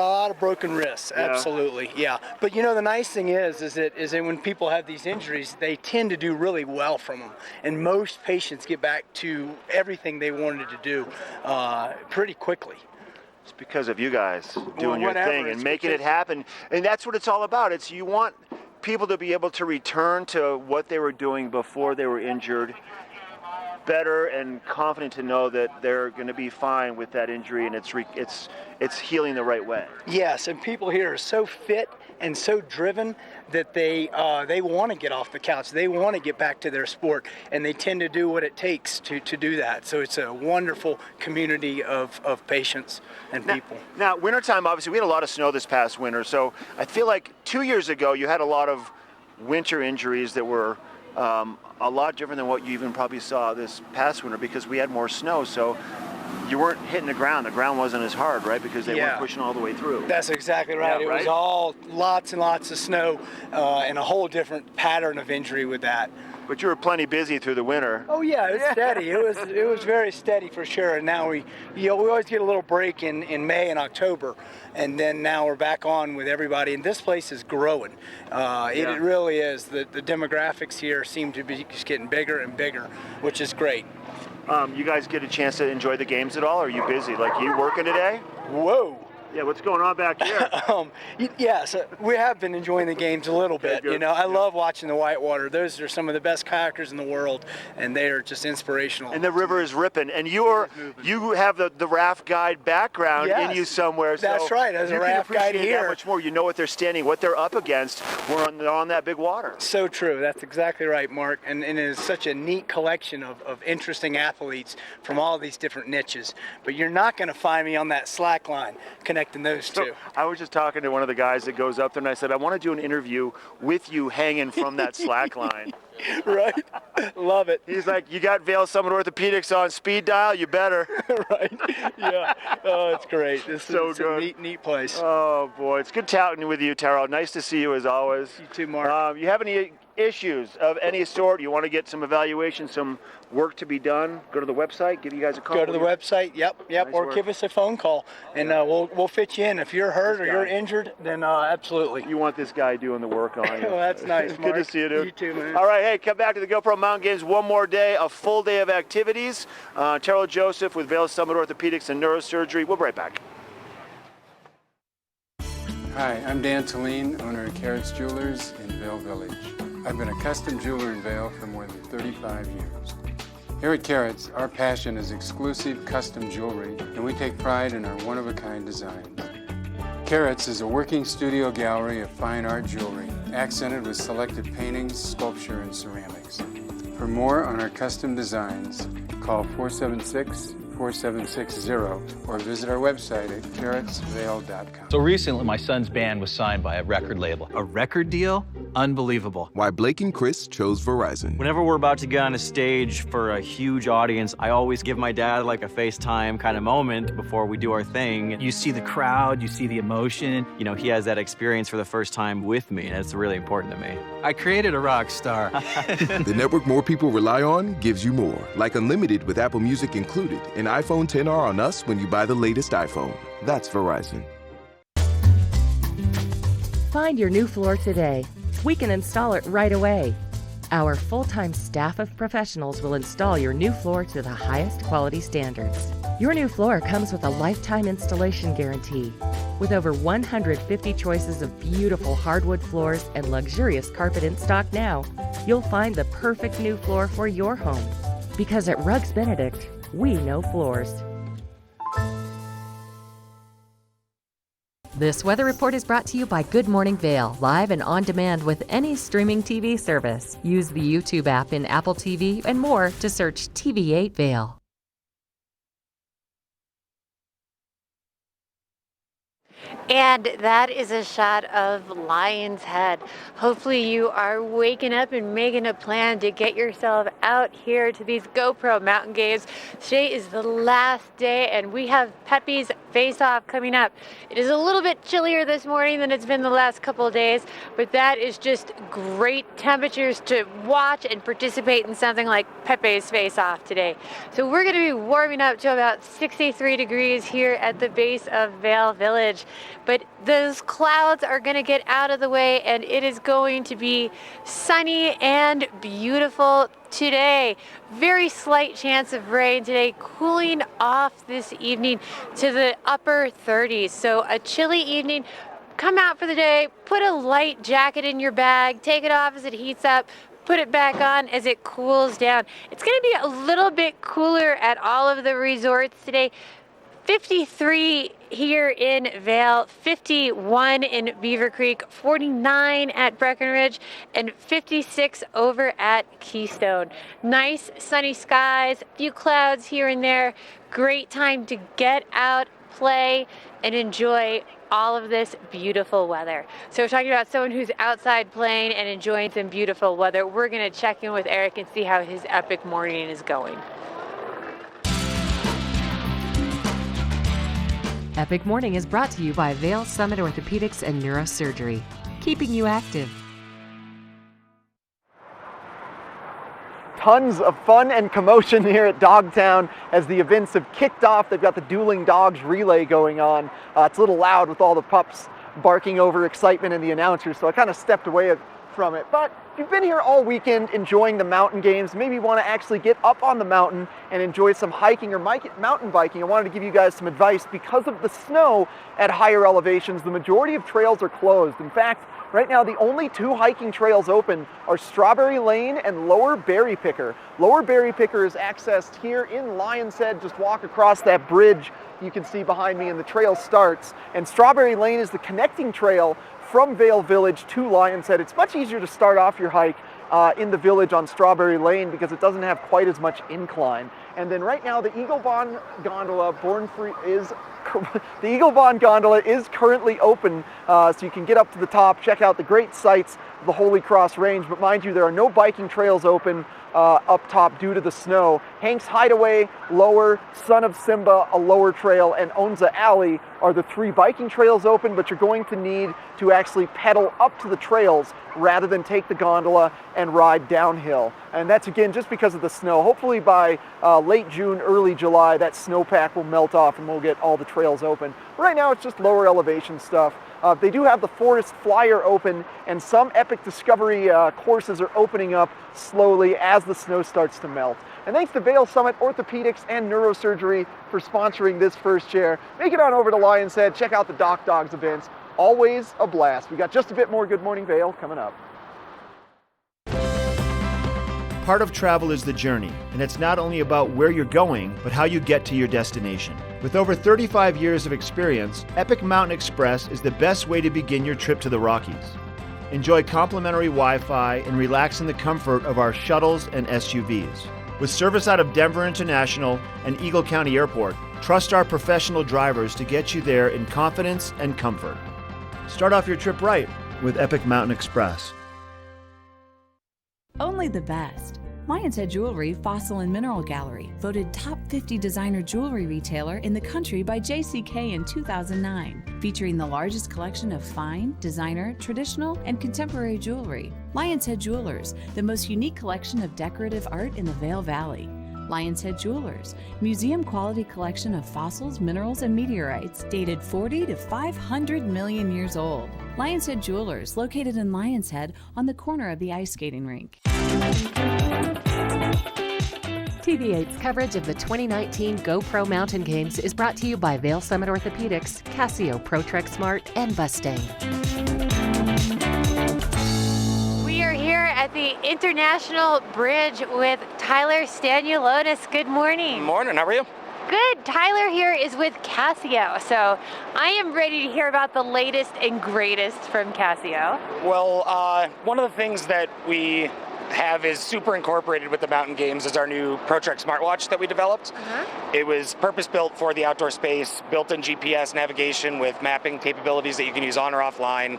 Speaker 8: lot of broken wrists, absolutely, yeah. But you know, the nice thing is that when people have these injuries, they tend to do really well from them, and most patients get back to everything they wanted to do pretty quickly.
Speaker 2: It's because of you guys doing your
Speaker 8: whatever,
Speaker 2: thing and making it happen, and that's what it's all about. It's you want people to be able to return to what they were doing before they were injured, better and confident to know that they're going to be fine with that injury, and it's healing the right way.
Speaker 8: Yes, and people here are so fit and so driven that they want to get off the couch. They want to get back to their sport, and they tend to do what it takes to do that. So it's a wonderful community of patients and people.
Speaker 2: Now, wintertime, obviously, we had a lot of snow this past winter, so I feel like 2 years ago you had a lot of winter injuries that were a lot different than what you even probably saw this past winter, because we had more snow, so you weren't hitting the ground. The ground wasn't as hard, right? Because they weren't pushing all the way through.
Speaker 8: That's exactly right. It was all lots and lots of snow and a whole different pattern of injury with that.
Speaker 2: But you were plenty busy through the winter.
Speaker 8: Oh yeah, it's steady. It was very steady for sure. And now we always get a little break in May and October, and then now we're back on with everybody. And this place is growing. It really is. The demographics here seem to be just getting bigger and bigger, which is great.
Speaker 2: You guys get a chance to enjoy the games at all? Or are you busy? Like, you working today?
Speaker 8: Whoa.
Speaker 2: Yeah, what's going on back here?
Speaker 8: Yes, we have been enjoying the games a little bit. You know, I love watching the whitewater. Those are some of the best kayakers in the world, and they are just inspirational.
Speaker 2: And the river is ripping, and you have the raft guide background in you somewhere. So
Speaker 8: that's right. As a raft guide here,
Speaker 2: that much more. You know what they're standing, what they're up against. They're on that big water.
Speaker 8: So true. That's exactly right, Mark. And it is such a neat collection of interesting athletes from all these different niches. But you're not going to find me on that slack line connecting those two.
Speaker 2: I was just talking to one of the guys that goes up there, and I said, I want to do an interview with you hanging from that slack line.
Speaker 8: Right. Love love it.
Speaker 2: He's like, you got Vail Summit Orthopedics on speed dial? You better.
Speaker 8: Right? Yeah. Oh, it's great. This
Speaker 2: So
Speaker 8: is
Speaker 2: good.
Speaker 8: a neat place.
Speaker 2: Oh, boy. It's good chatting with you, Taro. Nice to see you as always.
Speaker 8: You too, Mark.
Speaker 2: You have any issues of any sort? You want to get some evaluation, some work to be done? Go to the website, give you guys a call.
Speaker 18: Go to the website, yep,
Speaker 2: Nice
Speaker 18: or
Speaker 2: work.
Speaker 18: give us a phone call, and we'll fit you in. If you're hurt or you're injured, then absolutely.
Speaker 2: You want this guy doing the work on you.
Speaker 18: Well, that's nice,
Speaker 2: Good
Speaker 18: Mark.
Speaker 2: to see you, dude.
Speaker 18: You too, man.
Speaker 2: All right, hey, come back to the GoPro Mountain Games one more day, a full day of activities. Taro Joseph with Vail Summit Orthopedics and Neurosurgery. We'll be right back.
Speaker 19: Hi, I'm Dan Talene, owner of Carrots Jewelers in Vail Village. I've been a custom jeweler in Vail for more than 35 years. Here at Carrots, our passion is exclusive custom jewelry, and we take pride in our one-of-a-kind designs. Carrots is a working studio gallery of fine art jewelry, accented with selected paintings, sculpture, and ceramics. For more on our custom designs, call 476-4760 or visit our website at carrotsvail.com.
Speaker 23: So recently, my son's band was signed by a record label. A record deal? Unbelievable.
Speaker 24: Why Blake and Chris chose Verizon.
Speaker 25: Whenever we're about to get on a stage for a huge audience, I always give my dad like a FaceTime kind of moment before we do our thing.
Speaker 23: You see the crowd, you see the emotion.
Speaker 25: You know, he has that experience for the first time with me, and it's really important to me.
Speaker 23: I created a rock star.
Speaker 24: The network more people rely on gives you more. Like unlimited with Apple Music included, and iPhone XR on us when you buy the latest iPhone. That's Verizon.
Speaker 1: Find your new floor today. We can install it right away. Our full-time staff of professionals will install your new floor to the highest quality standards. Your new floor comes with a lifetime installation guarantee. With over 150 choices of beautiful hardwood floors and luxurious carpet in stock now, you'll find the perfect new floor for your home. Because at Rugs Benedict, we know floors. This weather report is brought to you by Good Morning Vail, live and on demand with any streaming TV service. Use the YouTube app in Apple TV and more to search TV8 Vail.
Speaker 7: And that is a shot of Lion's Head. Hopefully you are waking up and making a plan to get yourself out here to these GoPro Mountain Games. Today is the last day and we have Pepe's face-off coming up. It is a little bit chillier this morning than it's been the last couple of days, but that is just great temperatures to watch and participate in something like Pepe's face-off today. So we're going to be warming up to about 63 degrees here at the base of Vail Village. But those clouds are going to get out of the way and it is going to be sunny and beautiful today. Very slight chance of rain today, cooling off this evening to the upper 30s. So a chilly evening. Come out for the day, put a light jacket in your bag, take it off as it heats up, put it back on as it cools down. It's going to be a little bit cooler at all of the resorts today. 53 here in Vail, 51 in Beaver Creek, 49 at Breckenridge, and 56 over at Keystone. Nice sunny skies, a few clouds here and there. Great time to get out, play, and enjoy all of this beautiful weather. So we're talking about someone who's outside playing and enjoying some beautiful weather. We're going to check in with Eric and see how his epic morning is going.
Speaker 1: Epic Morning is brought to you by Vail Summit Orthopedics and Neurosurgery, keeping you active.
Speaker 8: Tons of fun and commotion here at Dogtown as the events have kicked off. They've got the Dueling Dogs relay going on. It's a little loud with all the pups barking over excitement and the announcers, so I kind of stepped away from it. But if you've been here all weekend enjoying the mountain games, maybe you want to actually get up on the mountain and enjoy some hiking or mountain biking, I wanted to give you guys some advice. Because of the snow at higher elevations, the majority of trails are closed. In fact, right now, the only two hiking trails open are Strawberry Lane and Lower Berry Picker. Lower Berry Picker is accessed here in Lion's Head. Just walk across that bridge you can see behind me and the trail starts. And Strawberry Lane is the connecting trail from Vail Village to Lion's Head. It's much easier to start off your hike in the village on Strawberry Lane because it doesn't have quite as much incline. And then right now, the Eagle Bond Gondola, the Eagle Bond Gondola is currently open, so you can get up to the top, check out the great sights of the Holy Cross Range. But mind you, there are no biking trails open up top due to the snow. Hank's Hideaway, lower, Son of Simba, a lower trail, and Onza Alley are the 3 biking trails open, but you're going to need to actually pedal up to the trails rather than take the gondola and ride downhill. And that's again just because of the snow. Hopefully by late June, early July, that snowpack will melt off and we'll get all the trails open. Right now it's just lower elevation stuff. They do have the Forest Flyer open, and some Epic Discovery courses are opening up slowly as the snow starts to melt. And thanks to Vail Summit Orthopedics and Neurosurgery for sponsoring this first chair. Make it on over to Lion's Head, check out the Doc Dogs events. Always a blast. We got just a bit more Good Morning Vail coming up.
Speaker 2: Part of travel is the journey, and it's not only about where you're going, but how you get to your destination. With over 35 years of experience, Epic Mountain Express is the best way to begin your trip to the Rockies. Enjoy complimentary Wi-Fi and relax in the comfort of our shuttles and SUVs. With service out of Denver International and Eagle County Airport, trust our professional drivers to get you there in confidence and comfort. Start off your trip right with Epic Mountain Express.
Speaker 3: Only the best. Lion's Head Jewelry Fossil and Mineral Gallery, voted top 50 designer jewelry retailer in the country by JCK in 2009, featuring the largest collection of fine, designer, traditional, and contemporary jewelry. Lion's Head Jewelers, the most unique collection of decorative art in the Vail Valley. Lion's Head Jewelers, museum quality collection of fossils, minerals, and meteorites dated 40 to 500 million years old. Lion's Head Jewelers, located in Lion's Head on the corner of the ice skating rink.
Speaker 1: TV8's coverage of the 2019 GoPro Mountain Games is brought to you by Vail Summit Orthopedics, Casio ProTrek Smart, and Mustang.
Speaker 7: We are here at the International Bridge with Tyler Stanulonis. Good morning.
Speaker 9: Morning, how are you?
Speaker 7: Good. Tyler here is with Casio, so I am ready to hear about the latest and greatest from Casio.
Speaker 9: Well, one of the things that we have is super incorporated with the mountain games is our new ProTrek smartwatch that we developed. It was purpose-built for the outdoor space, built-in GPS navigation with mapping capabilities that you can use on or offline,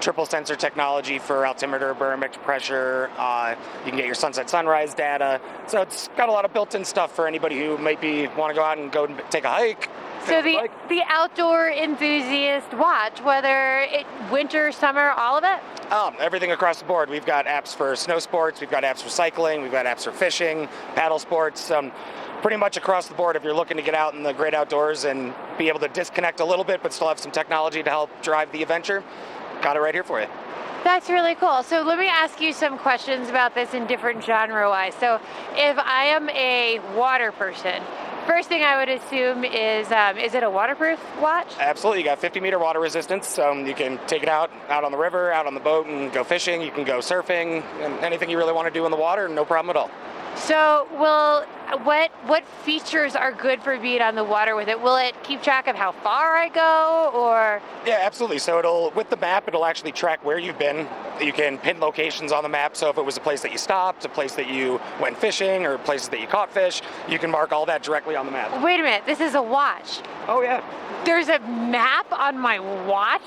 Speaker 9: triple sensor technology for altimeter, barometric pressure. You can get your sunset sunrise data. So it's got a lot of built-in stuff for anybody who might want to go out and go take a hike.
Speaker 7: So the outdoor enthusiast watch, whether winter, summer, all of it?
Speaker 9: Everything across the board. We've got apps for snow sports, we've got apps for cycling, we've got apps for fishing, paddle sports, pretty much across the board if you're looking to get out in the great outdoors and be able to disconnect a little bit but still have some technology to help drive the adventure. Got it right here for you.
Speaker 7: That's really cool. So let me ask you some questions about this in different genre-wise. So if I am a water person, first thing I would assume is it a waterproof watch?
Speaker 9: Absolutely. You got 50-meter water resistance. You can take it out on the river, out on the boat, and go fishing. You can go surfing, and anything you really want to do in the water, no problem at all.
Speaker 7: So what features are good for being on the water with it? Will it keep track of how far I go, or?
Speaker 9: Yeah, absolutely. So with the map, it'll actually track where you've been. You can pin locations on the map. So if it was a place that you stopped, a place that you went fishing, or places that you caught fish, you can mark all that directly on the map.
Speaker 7: Wait a minute, this is a watch.
Speaker 9: Oh yeah.
Speaker 7: There's a map on my watch?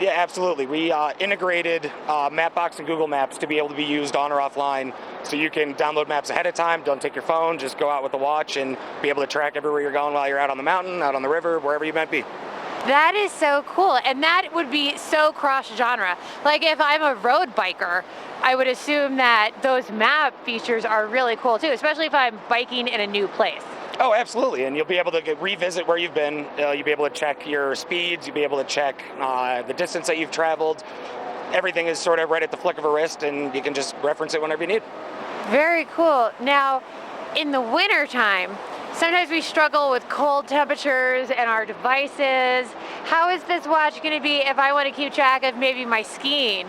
Speaker 9: Yeah, absolutely. We integrated Mapbox and Google Maps to be able to be used on or offline. So you can download maps ahead of time, don't take your phone, just go out with the watch and be able to track everywhere you're going while you're out on the mountain, out on the river, wherever you might be.
Speaker 7: That is so cool, and that would be so cross-genre. Like if I'm a road biker, I would assume that those map features are really cool too, especially if I'm biking in a new place.
Speaker 9: Oh, absolutely, and you'll be able to revisit where you've been. You'll be able to check your speeds. You'll be able to check the distance that you've traveled. Everything is sort of right at the flick of a wrist, and you can just reference it whenever you need.
Speaker 7: Very cool. Now, in the winter time, sometimes we struggle with cold temperatures and our devices. How is this watch going to be if I want to keep track of maybe my skiing?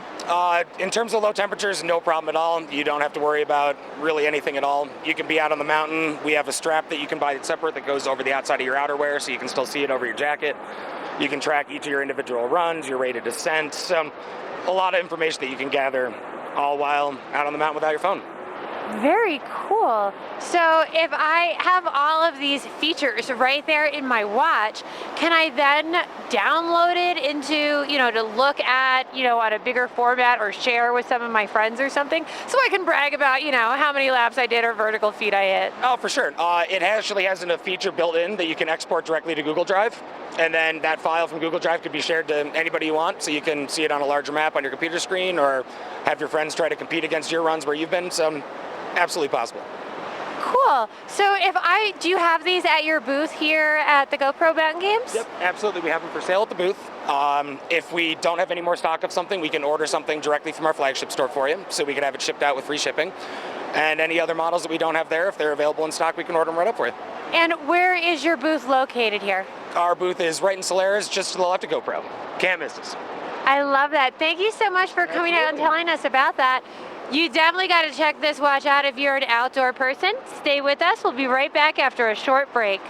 Speaker 9: In terms of low temperatures, no problem at all. You don't have to worry about really anything at all. You can be out on the mountain. We have a strap that you can buy separate that goes over the outside of your outerwear so you can still see it over your jacket. You can track each of your individual runs, your rate of descent. A lot of information that you can gather all while out on the mountain without your phone.
Speaker 7: Very cool. So if I have all of these features right there in my watch, can I then download it into, to look at, on a bigger format or share with some of my friends or something, so I can brag about, how many laps I did or vertical feet I hit?
Speaker 9: Oh, for sure. It actually has a feature built in that you can export directly to Google Drive. And then that file from Google Drive could be shared to anybody you want, so you can see it on a larger map on your computer screen, or have your friends try to compete against your runs where you've been. So absolutely possible.
Speaker 7: Cool. So do you have these at your booth here at the GoPro Mountain Games?
Speaker 9: Yep, absolutely. We have them for sale at the booth. If we don't have any more stock of something, we can order something directly from our flagship store for you, so we can have it shipped out with free shipping. And any other models that we don't have there, if they're available in stock, we can order them right up for you.
Speaker 7: And where is your booth located here?
Speaker 9: Our booth is right in Solaris, just to the left of GoPro. Can't miss us.
Speaker 7: I love that. Thank you so much for coming out and telling us about that. You definitely got to check this watch out if you're an outdoor person. Stay with us. We'll be right back after a short break.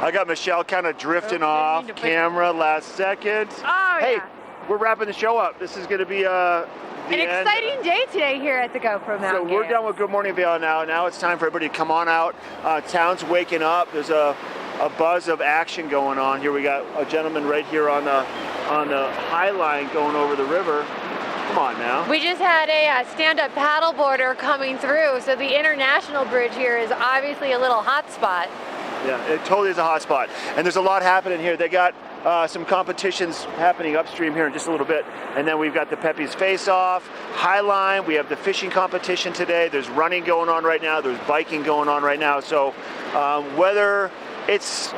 Speaker 2: I got Michelle kind of drifting off camera last second.
Speaker 7: Oh,
Speaker 2: hey,
Speaker 7: yeah.
Speaker 2: We're wrapping the show up. This is going to be an
Speaker 7: exciting day today here at the GoPro Mountain
Speaker 2: So we're
Speaker 7: Games.
Speaker 2: done with Good Morning Vail now. Now it's time for everybody to come on out. Town's waking up. There's a buzz of action going on here. We got a gentleman right here on the High Line going over the river. Come on now.
Speaker 7: We just had a stand-up paddleboarder coming through, so the international bridge here is obviously a little hot spot.
Speaker 2: Yeah, it totally is a hot spot. And there's a lot happening here. They got some competitions happening upstream here in just a little bit. And then we've got the Pepe's Face Off, High Line. We have the fishing competition today. There's running going on right now. There's biking going on right now. So whether it's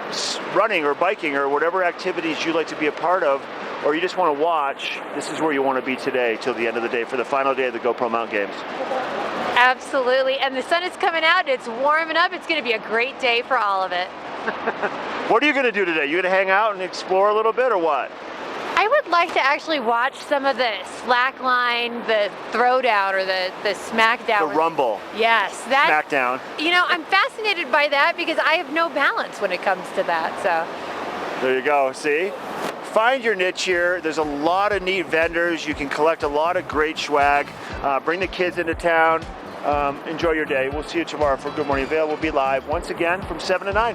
Speaker 2: running or biking or whatever activities you like to be a part of, or you just want to watch, this is where you want to be today till the end of the day for the final day of the GoPro Mountain Games.
Speaker 7: Absolutely, and the sun is coming out, it's warming up, it's going to be a great day for all of it.
Speaker 2: What are you going to do today? You going to hang out and explore a little bit or what?
Speaker 7: I would like to actually watch some of the slack line, the throwdown, or the smackdown.
Speaker 2: The rumble.
Speaker 7: Yes.
Speaker 2: Smackdown.
Speaker 7: I'm fascinated by that because I have no balance when it comes to that, so.
Speaker 2: There you go, see? Find your niche here. There's a lot of neat vendors. You can collect a lot of great swag. Bring the kids into town. Enjoy your day. We'll see you tomorrow for Good Morning Vail. We'll be live once again from 7 to 9.